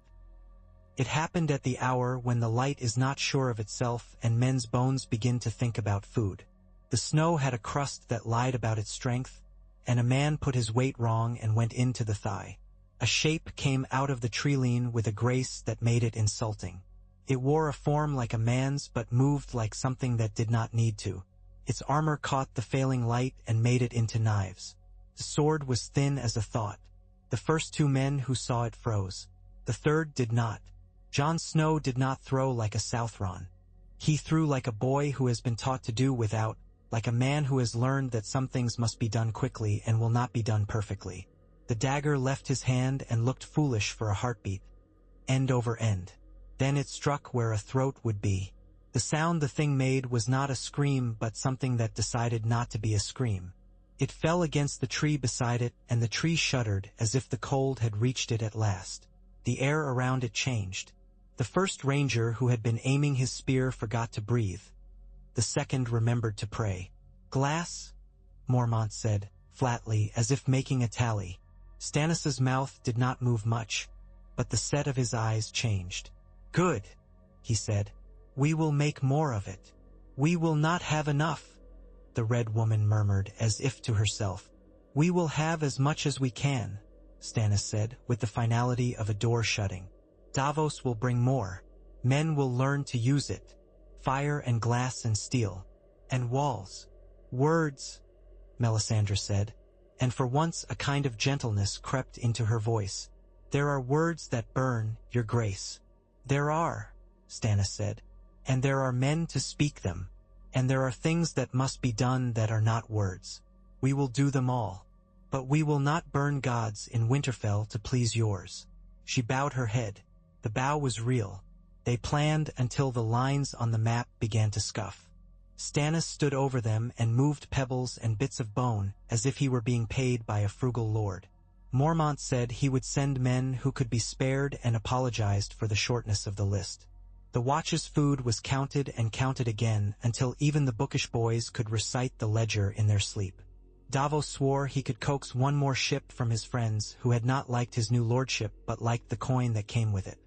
Speaker 1: It happened at the hour when the light is not sure of itself and men's bones begin to think about food. The snow had a crust that lied about its strength, and a man put his weight wrong and went into the thigh. A shape came out of the treeline with a grace that made it insulting. It wore a form like a man's but moved like something that did not need to. Its armor caught the failing light and made it into knives. The sword was thin as a thought. The first 2 men who saw it froze. The third did not. Jon Snow did not throw like a Southron. He threw like a boy who has been taught to do without, like a man who has learned that some things must be done quickly and will not be done perfectly. The dagger left his hand and looked foolish for a heartbeat, end over end. Then it struck where a throat would be. The sound the thing made was not a scream but something that decided not to be a scream. It fell against the tree beside it, and the tree shuddered as if the cold had reached it at last. The air around it changed. The first ranger who had been aiming his spear forgot to breathe. The second remembered to pray. "Glass?" Mormont said, flatly, as if making a tally. Stannis's mouth did not move much, but the set of his eyes changed. "Good," he said. "We will make more of it. We will not have enough," the Red Woman murmured as if to herself. "We will have as much as we can," Stannis said, with the finality of a door shutting. "Davos will bring more. Men will learn to use it. Fire and glass and steel. And walls. Words," Melisandre said, and for once a kind of gentleness crept into her voice. "There are words that burn, your grace." "There are," Stannis said, "and there are men to speak them, and there are things that must be done that are not words. We will do them all. But we will not burn gods in Winterfell to please yours." She bowed her head. The bow was real. They planned until the lines on the map began to scuff. Stannis stood over them and moved pebbles and bits of bone as if he were being paid by a frugal lord. Mormont said he would send men who could be spared and apologized for the shortness of the list. The watch's food was counted and counted again until even the bookish boys could recite the ledger in their sleep. Davos swore he could coax one more ship from his friends who had not liked his new lordship but liked the coin that came with it.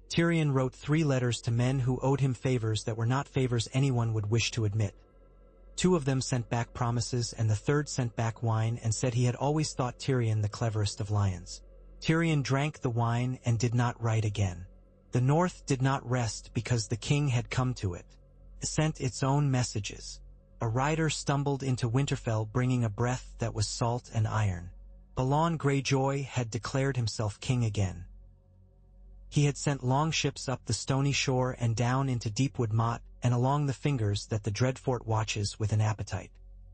Speaker 1: Tyrion wrote 3 letters to men who owed him favors that were not favors anyone would wish to admit. 2 of them sent back promises and the 3rd sent back wine and said he had always thought Tyrion the cleverest of lions. Tyrion drank the wine and did not write again. The North did not rest because the king had come to it. It sent its own messages. A rider stumbled into Winterfell bringing a breath that was salt and iron. Balon Greyjoy had declared himself king again. He had sent longships up the stony shore and down into Deepwood Motte and along the fingers that the Dreadfort watches with an appetite.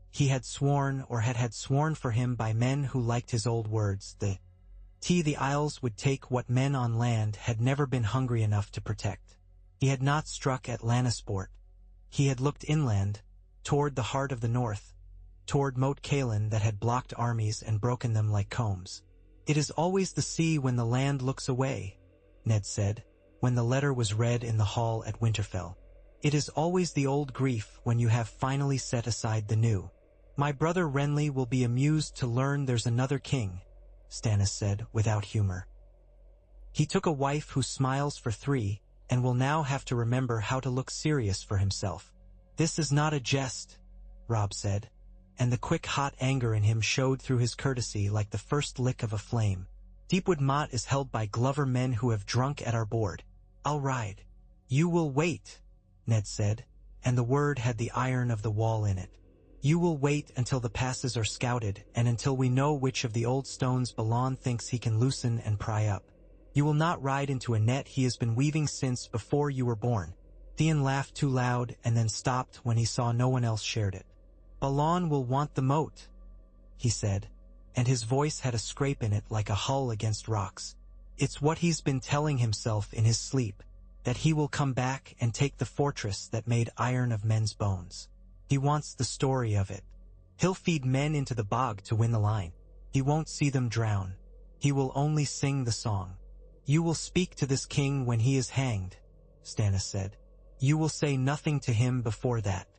Speaker 1: He had sworn or had sworn for him by men who liked his old words. The Isles would take what men on land had never been hungry enough to protect. He had not struck at Lannisport. He had looked inland, toward the heart of the North, toward Moat Cailin that had blocked armies and broken them like combs. "It is always the sea when the land looks away," Ned said, when the letter was read in the hall at Winterfell. "It is always the old grief when you have finally set aside the new." "My brother Renly will be amused to learn there's another king," Stannis said without humor. "He took a wife who smiles for 3 and will now have to remember how to look serious for himself." "This is not a jest," Robb said, and the quick hot anger in him showed through his courtesy like the first lick of a flame. "Deepwood Motte is held by Glover men who have drunk at our board. I'll ride." "You will wait," Ned said, and the word had the iron of the wall in it. "You will wait until the passes are scouted and until we know which of the old stones Balon thinks he can loosen and pry up. You will not ride into a net he has been weaving since before you were born." Theon laughed too loud and then stopped when he saw no one else shared it. "Balon will want the moat," he said, and his voice had a scrape in it like a hull against rocks. "It's what he's been telling himself in his sleep, that he will come back and take the fortress that made iron of men's bones. He wants the story of it. He'll feed men into the bog to win the line. He won't see them drown. He will only sing the song." "You will speak to this king when he is hanged," Stannis said. "You will say nothing to him before that.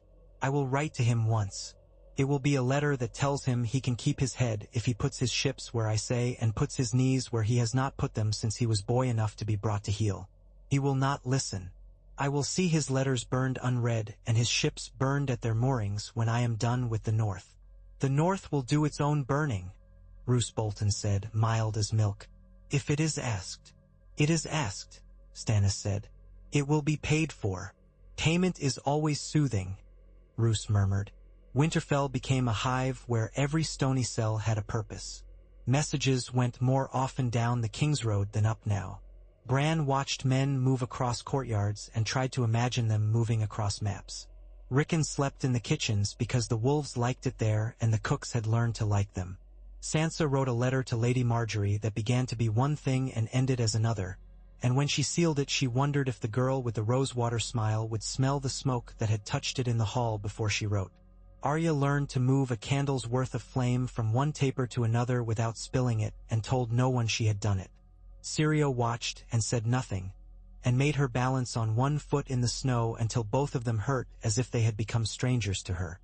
Speaker 1: I will write to him once. It will be a letter that tells him he can keep his head if he puts his ships where I say and puts his knees where he has not put them since he was boy enough to be brought to heel. He will not listen. I will see his letters burned unread and his ships burned at their moorings when I am done with the North." "The North will do its own burning," Roose Bolton said, mild as milk. "If it is asked." "It is asked," Stannis said. "It will be paid for." "Payment is always soothing," Roose murmured. Winterfell became a hive where every stony cell had a purpose. Messages went more often down the King's Road than up now. Bran watched men move across courtyards and tried to imagine them moving across maps. Rickon slept in the kitchens because the wolves liked it there and the cooks had learned to like them. Sansa wrote a letter to Lady Marjorie that began to be one thing and ended as another, and when she sealed it she wondered if the girl with the rosewater smile would smell the smoke that had touched it in the hall before she wrote. Arya learned to move a candle's worth of flame from one taper to another without spilling it and told no one she had done it. Syrio watched and said nothing, and made her balance on one foot in the snow until both of them hurt as if they had become strangers to her.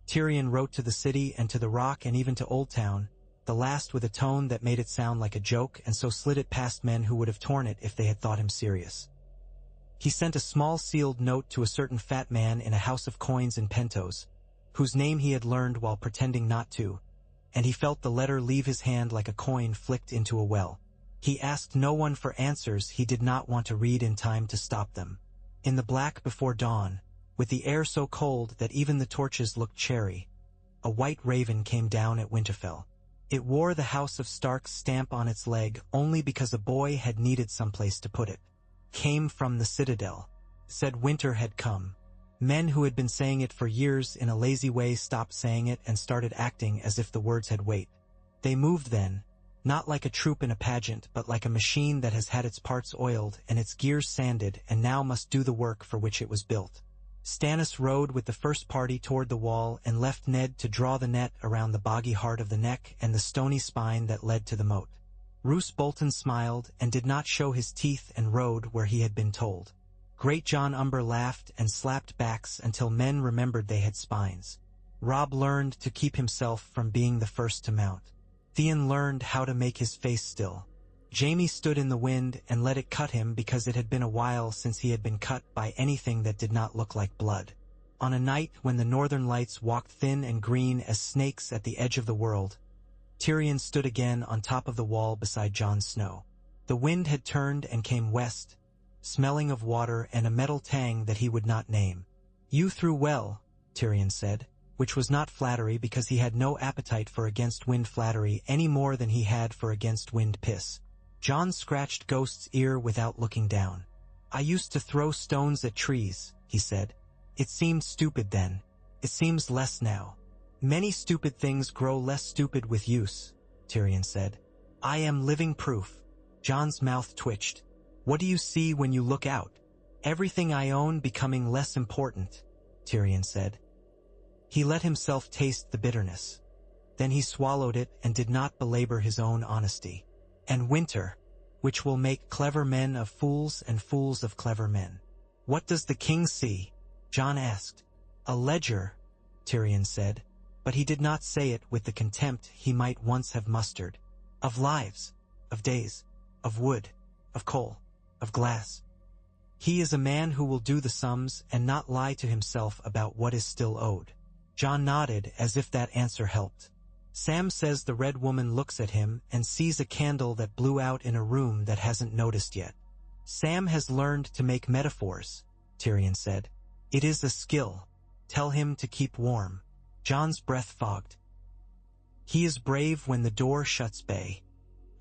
Speaker 1: Tyrion wrote to the city and to the Rock and even to Old Town, the last with a tone that made it sound like a joke and so slid it past men who would have torn it if they had thought him serious. He sent a small sealed note to a certain fat man in a house of coins in Pentos, whose name he had learned while pretending not to, and he felt the letter leave his hand like a coin flicked into a well. He asked no one for answers he did not want to read in time to stop them. In the black before dawn, with the air so cold that even the torches looked cherry, a white raven came down at Winterfell. It wore the House of Stark's stamp on its leg only because a boy had needed someplace to put it. Came from the citadel. Said winter had come. Men who had been saying it for years in a lazy way stopped saying it and started acting as if the words had weight. They moved then, not like a troop in a pageant, but like a machine that has had its parts oiled and its gears sanded and now must do the work for which it was built. Stannis rode with the first party toward the wall and left Ned to draw the net around the boggy heart of the neck and the stony spine that led to the moat. Roose Bolton smiled and did not show his teeth and rode where he had been told. Great John Umber laughed and slapped backs until men remembered they had spines. Robb learned to keep himself from being the first to mount. Theon learned how to make his face still. Jaime stood in the wind and let it cut him because it had been a while since he had been cut by anything that did not look like blood. On a night when the northern lights walked thin and green as snakes at the edge of the world, Tyrion stood again on top of the wall beside Jon Snow. The wind had turned and came west, smelling of water and a metal tang that he would not name. "You threw well," Tyrion said, which was not flattery because he had no appetite for against-wind flattery any more than he had for against-wind piss. Jon scratched Ghost's ear without looking down. "I used to throw stones at trees," he said. "It seemed stupid then. It seems less now." "Many stupid things grow less stupid with use," Tyrion said. "I am living proof." Jon's mouth twitched. "What do you see when you look out?" "Everything I own becoming less important," Tyrion said. He let himself taste the bitterness. Then he swallowed it and did not belabor his own honesty. "And winter, which will make clever men of fools and fools of clever men." "What does the king see?" Jon asked. "A ledger," Tyrion said, but he did not say it with the contempt he might once have mustered. "Of lives, of days, of wood, of coal, of glass. He is a man who will do the sums and not lie to himself about what is still owed." Jon nodded as if that answer helped. "Sam says the Red Woman looks at him and sees a candle that blew out in a room that hasn't noticed yet." "Sam has learned to make metaphors," Tyrion said. "It is a skill. Tell him to keep warm." Jon's breath fogged. "He is brave when the door shuts bay."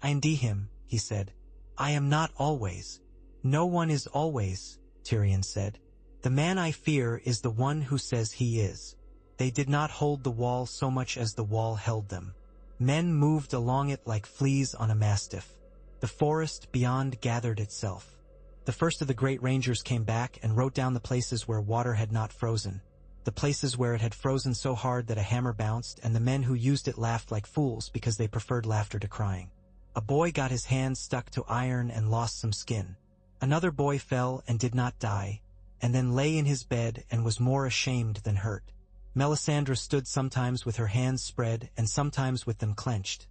Speaker 1: "I envy him," he said. "I am not always." "No one is always," Tyrion said. "The man I fear is the one who says he is." They did not hold the wall so much as the wall held them. Men moved along it like fleas on a mastiff. The forest beyond gathered itself. The first of the great rangers came back and wrote down the places where water had not frozen, the places where it had frozen so hard that a hammer bounced, and the men who used it laughed like fools because they preferred laughter to crying. A boy got his hand stuck to iron and lost some skin. Another boy fell and did not die, and then lay in his bed and was more ashamed than hurt. Melisandre stood sometimes with her hands spread and sometimes with them clenched.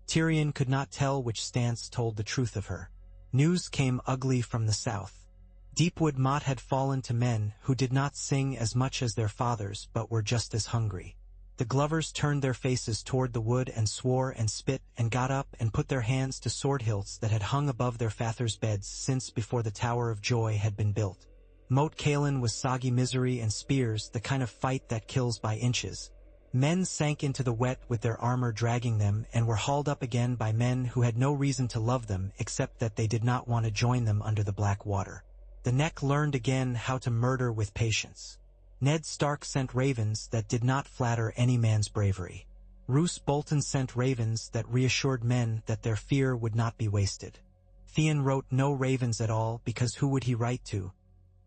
Speaker 1: Tyrion could not tell which stance told the truth of her. News came ugly from the south. Deepwood Motte had fallen to men who did not sing as much as their fathers but were just as hungry. The Glovers turned their faces toward the wood and swore and spit and got up and put their hands to sword hilts that had hung above their fathers' beds since before the Tower of Joy had been built. Moat Cailin was soggy misery and spears, the kind of fight that kills by inches. Men sank into the wet with their armor dragging them and were hauled up again by men who had no reason to love them except that they did not want to join them under the black water. The neck learned again how to murder with patience. Ned Stark sent ravens that did not flatter any man's bravery. Roose Bolton sent ravens that reassured men that their fear would not be wasted. Theon wrote no ravens at all because who would he write to?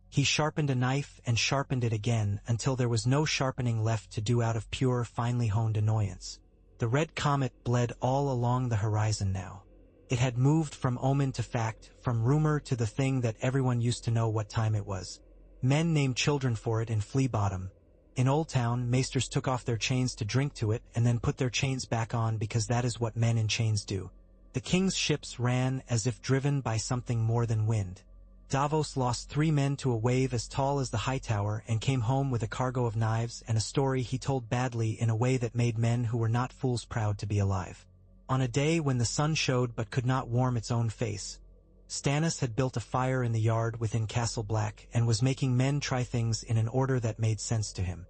Speaker 1: He sharpened a knife and sharpened it again until there was no sharpening left to do out of pure, finely honed annoyance. The red comet bled all along the horizon now. It had moved from omen to fact, from rumor to the thing that everyone used to know what time it was. Men named children for it in Flea Bottom. In Old Town, maesters took off their chains to drink to it and then put their chains back on because that is what men in chains do. The king's ships ran as if driven by something more than wind. Davos lost 3 men to a wave as tall as the Hightower and came home with a cargo of knives and a story he told badly in a way that made men who were not fools proud to be alive. On a day when the sun showed but could not warm its own face, Stannis had built a fire in the yard within Castle Black and was making men try things in an order that made sense to him.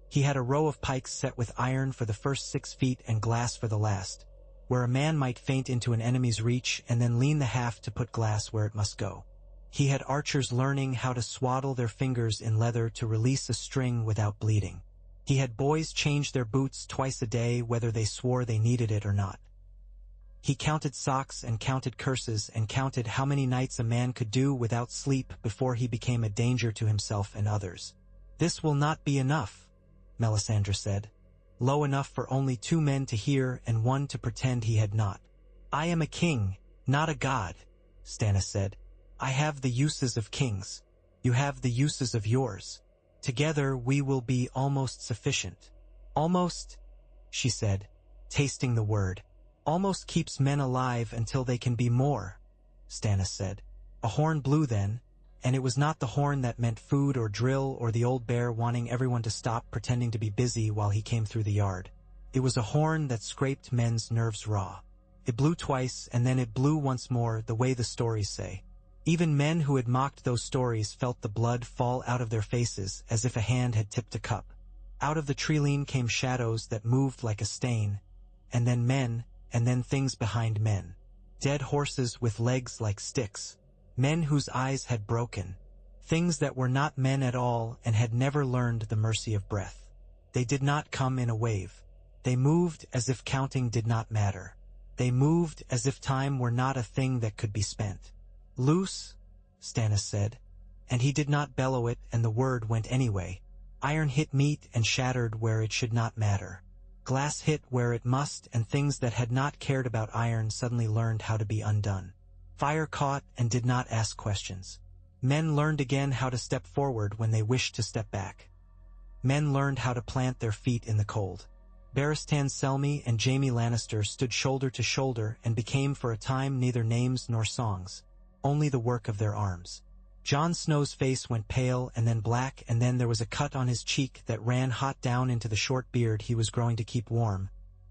Speaker 1: He had a row of pikes set with iron for the first 6 feet and glass for the last, where a man might feint into an enemy's reach and then lean the haft to put glass where it must go. He had archers learning how to swaddle their fingers in leather to release a string without bleeding. He had boys change their boots twice a day whether they swore they needed it or not. He counted socks and counted curses and counted how many nights a man could do without sleep before he became a danger to himself and others. "This will not be enough," Melisandre said, low enough for only 2 men to hear and one to pretend he had not. "I am a king, not a god," Stannis said. "I have the uses of kings. You have the uses of yours. Together we will be almost sufficient." "Almost," she said, tasting the word. "Almost keeps men alive until they can be more," Stannis said. A horn blew then, and it was not the horn that meant food or drill or the old bear wanting everyone to stop pretending to be busy while he came through the yard. It was a horn that scraped men's nerves raw. It blew twice and then it blew once more, the way the stories say. Even men who had mocked those stories felt the blood fall out of their faces as if a hand had tipped a cup. Out of the treeline came shadows that moved like a stain, and then men, and then things behind men. Dead horses with legs like sticks. Men whose eyes had broken. Things that were not men at all and had never learned the mercy of breath. They did not come in a wave. They moved as if counting did not matter. They moved as if time were not a thing that could be spent. "Loose," Stannis said, and he did not bellow it, and the word went anyway. Iron hit meat and shattered where it should not matter. Glass hit where it must, and things that had not cared about iron suddenly learned how to be undone. Fire caught and did not ask questions. Men learned again how to step forward when they wished to step back. Men learned how to plant their feet in the cold. Barristan Selmy and Jaime Lannister stood shoulder to shoulder and became for a time neither names nor songs, only the work of their arms. Jon Snow's face went pale and then black, and then there was a cut on his cheek that ran hot down into the short beard he was growing to keep warm,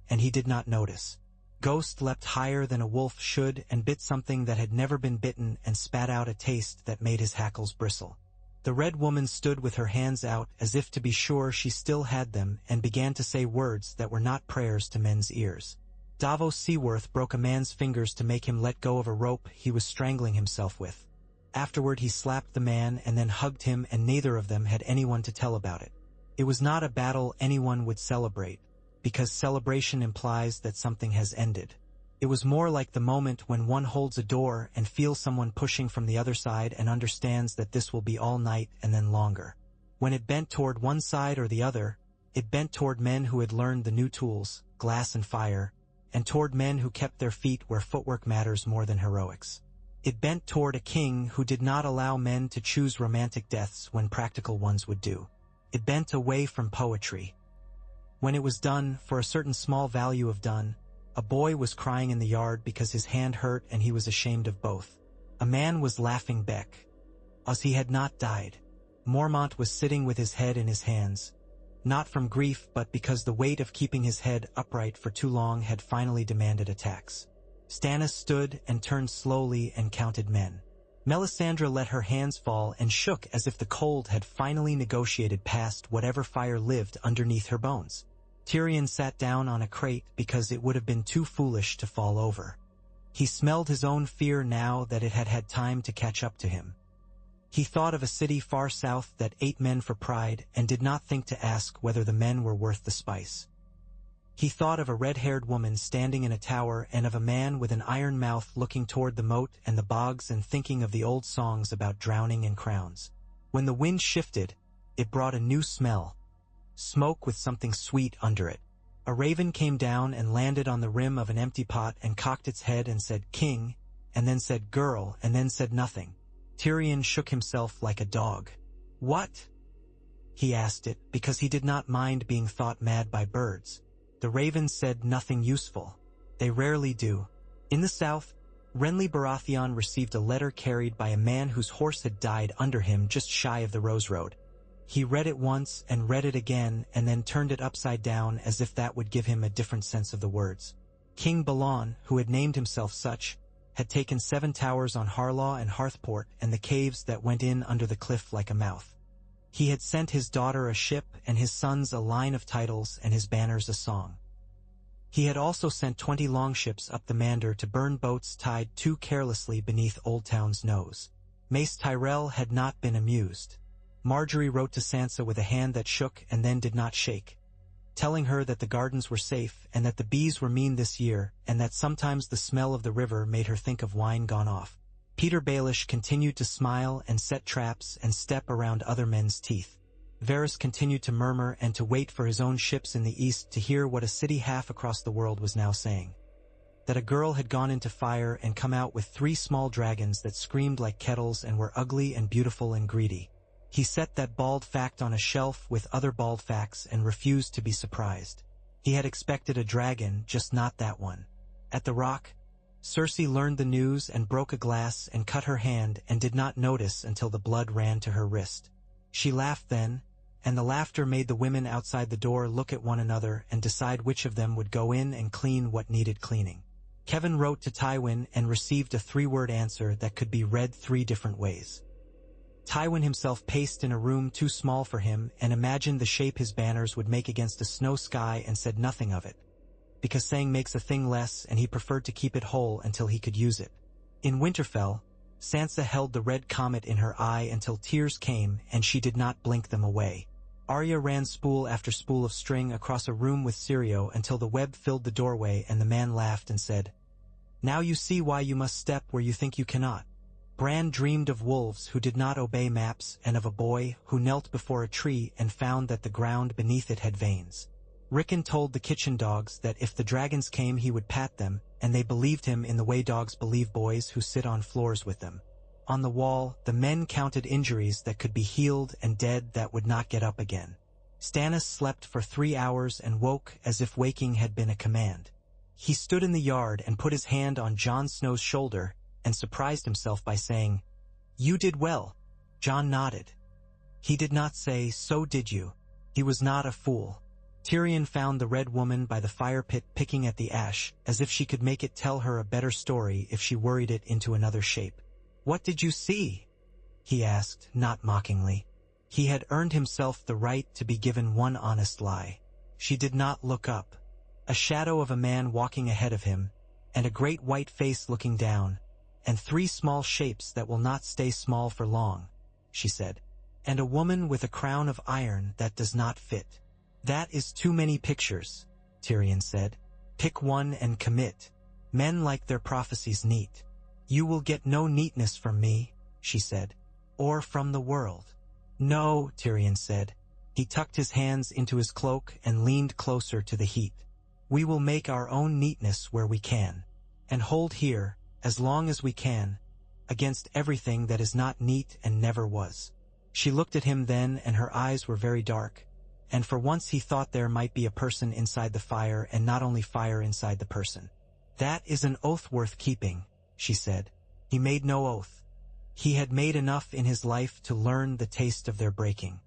Speaker 1: and he did not notice. Ghost leapt higher than a wolf should and bit something that had never been bitten and spat out a taste that made his hackles bristle. The Red Woman stood with her hands out as if to be sure she still had them and began to say words that were not prayers to men's ears. Davos Seaworth broke a man's fingers to make him let go of a rope he was strangling himself with. Afterward he slapped the man and then hugged him, and neither of them had anyone to tell about it. It was not a battle anyone would celebrate, because celebration implies that something has ended. It was more like the moment when one holds a door and feels someone pushing from the other side and understands that this will be all night and then longer. When it bent toward one side or the other, it bent toward men who had learned the new tools, glass and fire, and toward men who kept their feet where footwork matters more than heroics. It bent toward a king who did not allow men to choose romantic deaths when practical ones would do. It bent away from poetry. When it was done, for a certain small value of done, a boy was crying in the yard because his hand hurt and he was ashamed of both. A man was laughing back, as he had not died. Mormont was sitting with his head in his hands, not from grief but because the weight of keeping his head upright for too long had finally demanded a tax. Stannis stood and turned slowly and counted men. Melisandre let her hands fall and shook as if the cold had finally negotiated past whatever fire lived underneath her bones. Tyrion sat down on a crate because it would have been too foolish to fall over. He smelled his own fear now that it had had time to catch up to him. He thought of a city far south that ate men for pride and did not think to ask whether the men were worth the spice. He thought of a red-haired woman standing in a tower and of a man with an iron mouth looking toward the moat and the bogs and thinking of the old songs about drowning and crowns. When the wind shifted, it brought a new smell, smoke with something sweet under it. A raven came down and landed on the rim of an empty pot and cocked its head and said, "King," and then said, "Girl," and then said nothing. Tyrion shook himself like a dog. "What?" he asked it, because he did not mind being thought mad by birds. The ravens said nothing useful. They rarely do. In the south, Renly Baratheon received a letter carried by a man whose horse had died under him just shy of the Rose Road. He read it once and read it again and then turned it upside down as if that would give him a different sense of the words. King Balon, who had named himself such, had taken 7 towers on Harlaw and Hearthport and the caves that went in under the cliff like a mouth. He had sent his daughter a ship and his sons a line of titles and his banners a song. He had also sent 20 longships up the Mander to burn boats tied too carelessly beneath Old Town's nose. Mace Tyrell had not been amused. Marjorie wrote to Sansa with a hand that shook and then did not shake, telling her that the gardens were safe and that the bees were mean this year and that sometimes the smell of the river made her think of wine gone off. Peter Baelish continued to smile and set traps and step around other men's teeth. Varys continued to murmur and to wait for his own ships in the east to hear what a city half across the world was now saying. That a girl had gone into fire and come out with 3 small dragons that screamed like kettles and were ugly and beautiful and greedy. He set that bald fact on a shelf with other bald facts and refused to be surprised. He had expected a dragon, just not that one. At the Rock, Cersei learned the news and broke a glass and cut her hand and did not notice until the blood ran to her wrist. She laughed then, and the laughter made the women outside the door look at one another and decide which of them would go in and clean what needed cleaning. Kevin wrote to Tywin and received a 3-word answer that could be read 3 different ways. Tywin himself paced in a room too small for him and imagined the shape his banners would make against a snow sky and said nothing of it, because saying makes a thing less and he preferred to keep it whole until he could use it. In Winterfell, Sansa held the red comet in her eye until tears came and she did not blink them away. Arya ran spool after spool of string across a room with Syrio until the web filled the doorway and the man laughed and said, "Now you see why you must step where you think you cannot." Bran dreamed of wolves who did not obey maps and of a boy who knelt before a tree and found that the ground beneath it had veins. Rickon told the kitchen dogs that if the dragons came he would pat them, and they believed him in the way dogs believe boys who sit on floors with them. On the wall, the men counted injuries that could be healed and dead that would not get up again. Stannis slept for 3 hours and woke as if waking had been a command. He stood in the yard and put his hand on Jon Snow's shoulder and surprised himself by saying, "You did well." Jon nodded. He did not say, "So did you." He was not a fool. Tyrion found the Red Woman by the fire pit picking at the ash, as if she could make it tell her a better story if she worried it into another shape. "What did you see?" he asked, not mockingly. He had earned himself the right to be given one honest lie. She did not look up. A shadow of a man walking ahead of him, and a great white face looking down, and 3 small shapes that will not stay small for long, she said. And a woman with a crown of iron that does not fit. "That is too many pictures," Tyrion said. "Pick one and commit. Men like their prophecies neat." "You will get no neatness from me," she said. "Or from the world." "No," Tyrion said. He tucked his hands into his cloak and leaned closer to the heat. "We will make our own neatness where we can, and hold here, as long as we can, against everything that is not neat and never was." She looked at him then and her eyes were very dark, and for once he thought there might be a person inside the fire and not only fire inside the person. "That is an oath worth keeping," she said. He made no oath. He had made enough in his life to learn the taste of their breaking.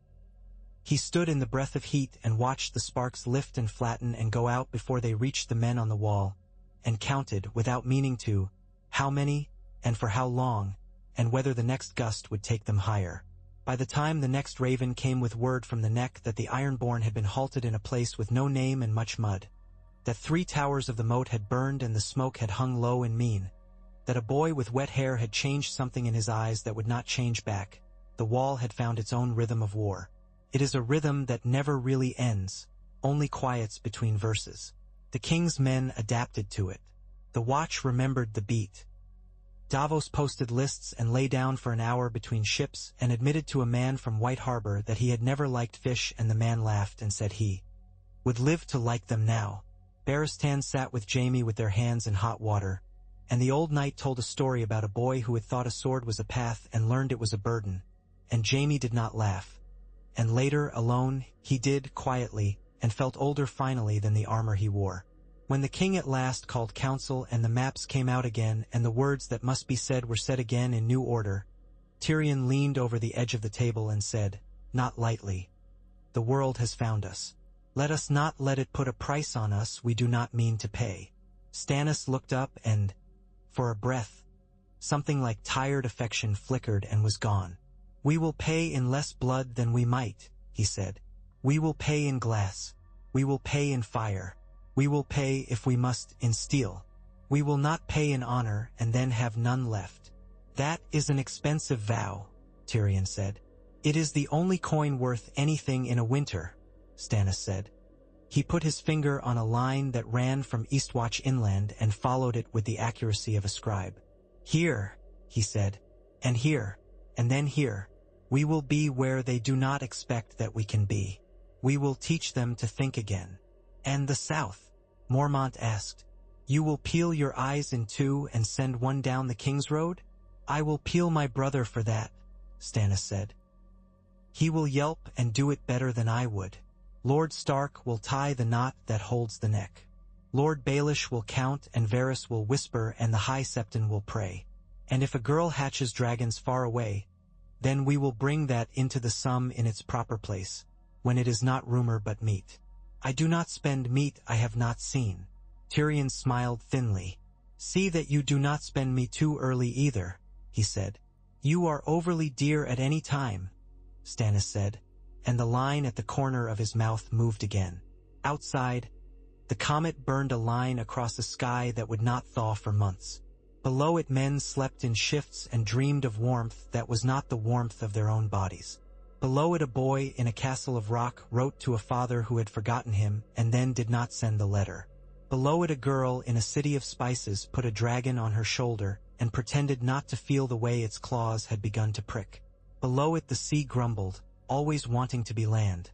Speaker 1: He stood in the breath of heat and watched the sparks lift and flatten and go out before they reached the men on the wall, and counted, without meaning to, how many, and for how long, and whether the next gust would take them higher. By the time the next raven came with word from the neck that the Ironborn had been halted in a place with no name and much mud, that 3 towers of the moat had burned and the smoke had hung low and mean, that a boy with wet hair had changed something in his eyes that would not change back, the wall had found its own rhythm of war. It is a rhythm that never really ends, only quiets between verses. The king's men adapted to it. The watch remembered the beat. Davos posted lists and lay down for an hour between ships and admitted to a man from White Harbor that he had never liked fish, and the man laughed and said he would live to like them now. Barristan sat with Jaime with their hands in hot water, and the old knight told a story about a boy who had thought a sword was a path and learned it was a burden, and Jaime did not laugh. and later, alone, he did, quietly, and felt older finally than the armor he wore. When the king at last called council and the maps came out again and the words that must be said were said again in new order, Tyrion leaned over the edge of the table and said, not lightly, "The world has found us. Let us not let it put a price on us we do not mean to pay." Stannis looked up and, for a breath, something like tired affection flickered and was gone. "We will pay in less blood than we might," he said. "We will pay in glass. We will pay in fire. We will pay, if we must, in steel. We will not pay in honor and then have none left." "That is an expensive vow," Tyrion said. "It is the only coin worth anything in a winter," Stannis said. He put his finger on a line that ran from Eastwatch inland and followed it with the accuracy of a scribe. "Here," he said, "and here, and then here. We will be where they do not expect that we can be. We will teach them to think again." "And the South?" Mormont asked. "You will peel your eyes in two and send one down the King's Road?" "I will peel my brother for that," Stannis said. "He will yelp and do it better than I would. Lord Stark will tie the knot that holds the neck. Lord Baelish will count and Varys will whisper and the High Septon will pray. And if a girl hatches dragons far away, then we will bring that into the sum in its proper place, when it is not rumor but meat. I do not spend meat I have not seen." Tyrion smiled thinly. "See that you do not spend me too early either," he said. "You are overly dear at any time," Stannis said, and the line at the corner of his mouth moved again. Outside, the comet burned a line across a sky that would not thaw for months. Below it men slept in shifts and dreamed of warmth that was not the warmth of their own bodies. Below it a boy in a castle of rock wrote to a father who had forgotten him and then did not send the letter. Below it a girl in a city of spices put a dragon on her shoulder and pretended not to feel the way its claws had begun to prick. Below it the sea grumbled, always wanting to be land.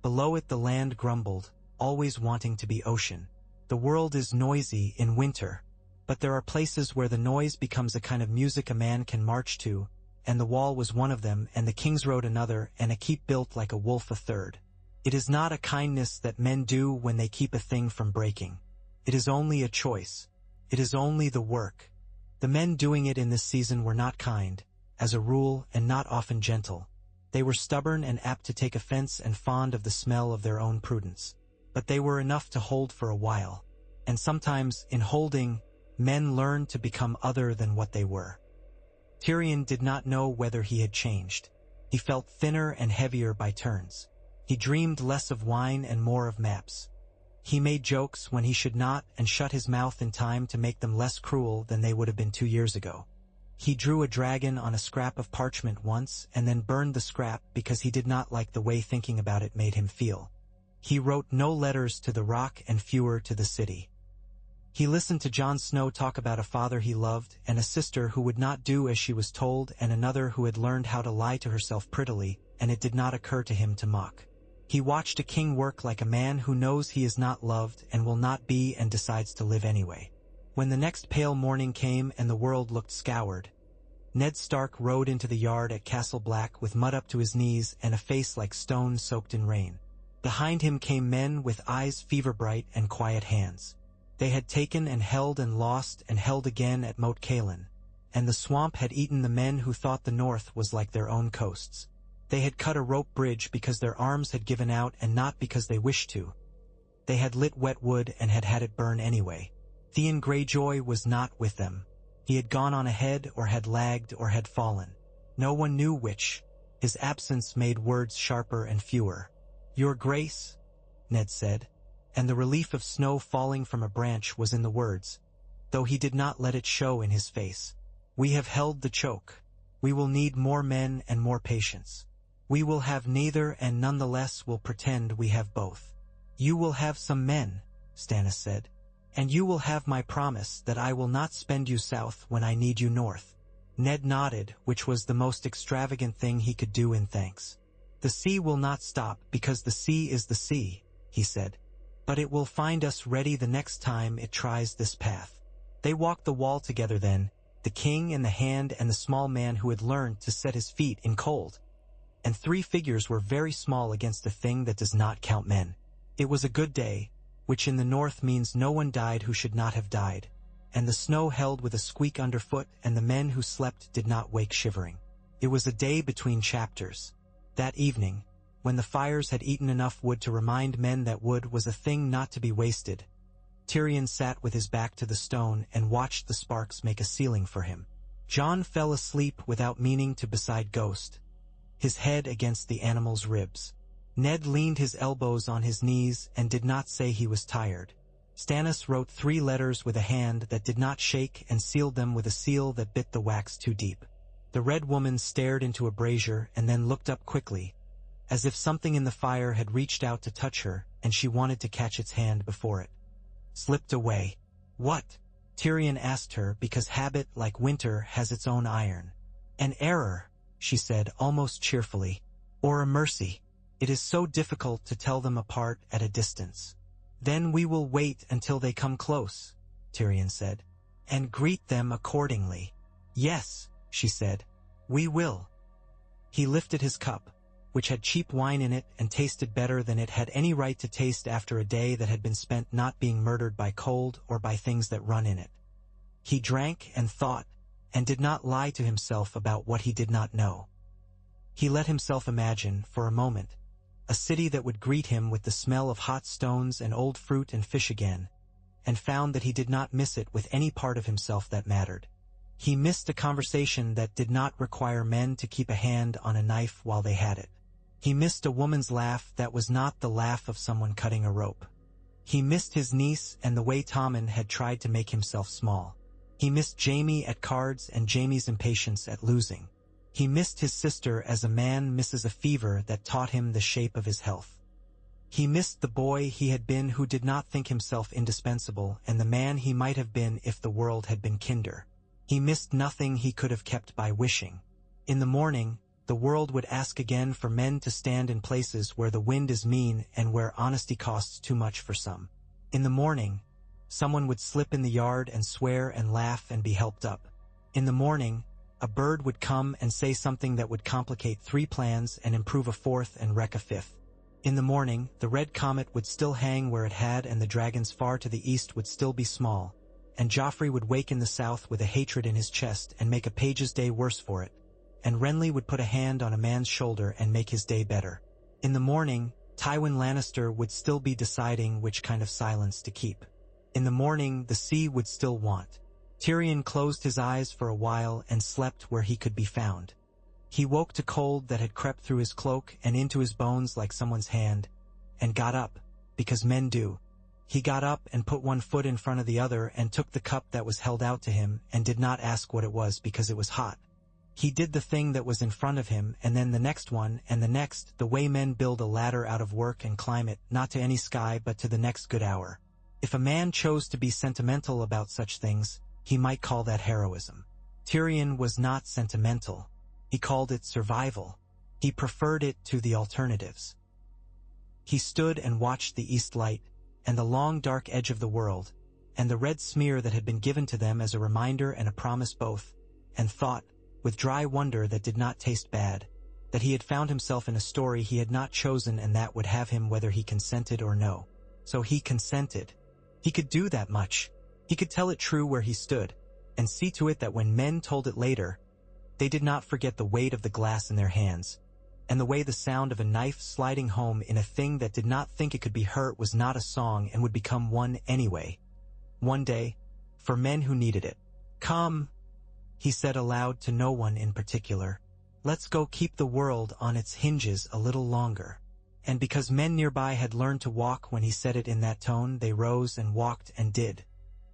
Speaker 1: Below it the land grumbled, always wanting to be ocean. The world is noisy in winter, but there are places where the noise becomes a kind of music a man can march to, and the wall was one of them, and the King's Road another, and a keep built like a wolf a third. It is not a kindness that men do when they keep a thing from breaking. It is only a choice. It is only the work. The men doing it in this season were not kind, as a rule, and not often gentle. They were stubborn and apt to take offense and fond of the smell of their own prudence. But they were enough to hold for a while, and sometimes, in holding, men learned to become other than what they were. Tyrion did not know whether he had changed. He felt thinner and heavier by turns. He dreamed less of wine and more of maps. He made jokes when he should not and shut his mouth in time to make them less cruel than they would have been 2 years ago. He drew a dragon on a scrap of parchment once and then burned the scrap because he did not like the way thinking about it made him feel. He wrote no letters to the rock and fewer to the city. He listened to Jon Snow talk about a father he loved and a sister who would not do as she was told and another who had learned how to lie to herself prettily, and it did not occur to him to mock. He watched a king work like a man who knows he is not loved and will not be and decides to live anyway. When the next pale morning came and the world looked scoured, Ned Stark rode into the yard at Castle Black with mud up to his knees and a face like stone soaked in rain. Behind him came men with eyes fever-bright and quiet hands. They had taken and held again at Moat Cailin, and the swamp had eaten the men who thought the north was like their own coasts. They had cut a rope bridge because their arms had given out and not because they wished to. They had lit wet wood and had had it burn anyway. Theon Greyjoy was not with them. He had gone on ahead or had lagged or had fallen. No one knew which. His absence made words sharper and fewer. "Your Grace," Ned said, and the relief of snow falling from a branch was in the words, though he did not let it show in his face. "We have held the choke. We will need more men and more patience. We will have neither and none the less will pretend we have both." "You will have some men," Stannis said, "and you will have my promise that I will not spend you south when I need you north." Ned nodded, which was the most extravagant thing he could do in thanks. "The sea will not stop because the sea is the sea," he said. "But it will find us ready the next time it tries this path." They walked the wall together then, the king in the hand and the small man who had learned to set his feet in cold. and 3 figures were very small against a thing that does not count men. It was a good day, which in the north means no one died who should not have died, and the snow held with a squeak underfoot, and the men who slept did not wake shivering. It was a day between chapters. That evening, when the fires had eaten enough wood to remind men that wood was a thing not to be wasted, Tyrion sat with his back to the stone and watched the sparks make a ceiling for him. Jon fell asleep without meaning to beside Ghost, his head against the animal's ribs. Ned leaned his elbows on his knees and did not say he was tired. Stannis wrote 3 letters with a hand that did not shake and sealed them with a seal that bit the wax too deep. The Red Woman stared into a brazier and then looked up quickly, as if something in the fire had reached out to touch her and she wanted to catch its hand before it slipped away. What? Tyrion asked her, because habit, like winter, has its own iron. An error, she said almost cheerfully, or a mercy. It is so difficult to tell them apart at a distance. Then we will wait until they come close, Tyrion said, and greet them accordingly. Yes, she said, we will. He lifted his cup, which had cheap wine in it and tasted better than it had any right to taste after a day that had been spent not being murdered by cold or by things that run in it. He drank and thought, and did not lie to himself about what he did not know. He let himself imagine, for a moment, a city that would greet him with the smell of hot stones and old fruit and fish again, and found that he did not miss it with any part of himself that mattered. He missed a conversation that did not require men to keep a hand on a knife while they had it. He missed a woman's laugh that was not the laugh of someone cutting a rope. He missed his niece and the way Tommen had tried to make himself small. He missed Jaime at cards and Jaime's impatience at losing. He missed his sister as a man misses a fever that taught him the shape of his health. He missed the boy he had been who did not think himself indispensable, and the man he might have been if the world had been kinder. He missed nothing he could have kept by wishing. In the morning, the world would ask again for men to stand in places where the wind is mean and where honesty costs too much for some. In the morning, someone would slip in the yard and swear and laugh and be helped up. In the morning, a bird would come and say something that would complicate 3 plans and improve a 4th and wreck a 5th. In the morning, the red comet would still hang where it had, and the dragons far to the east would still be small, and Joffrey would wake in the south with a hatred in his chest and make a page's day worse for it, and Renly would put a hand on a man's shoulder and make his day better. In the morning, Tywin Lannister would still be deciding which kind of silence to keep. In the morning, the sea would still want. Tyrion closed his eyes for a while and slept where he could be found. He woke to cold that had crept through his cloak and into his bones like someone's hand, and got up, because men do. He got up and put one foot in front of the other and took the cup that was held out to him and did not ask what it was because it was hot. He did the thing that was in front of him, and then the next one, and the next, the way men build a ladder out of work and climb it, not to any sky but to the next good hour. If a man chose to be sentimental about such things, he might call that heroism. Tyrion was not sentimental. He called it survival. He preferred it to the alternatives. He stood and watched the east light, and the long dark edge of the world, and the red smear that had been given to them as a reminder and a promise both, and thought, with dry wonder that did not taste bad, that he had found himself in a story he had not chosen and that would have him whether he consented or no. So he consented. He could do that much. He could tell it true where he stood, and see to it that when men told it later, they did not forget the weight of the glass in their hands, and the way the sound of a knife sliding home in a thing that did not think it could be hurt was not a song and would become one anyway. One day, for men who needed it. Come, he said aloud to no one in particular, let's go keep the world on its hinges a little longer. And because men nearby had learned to walk when he said it in that tone, they rose and walked and did.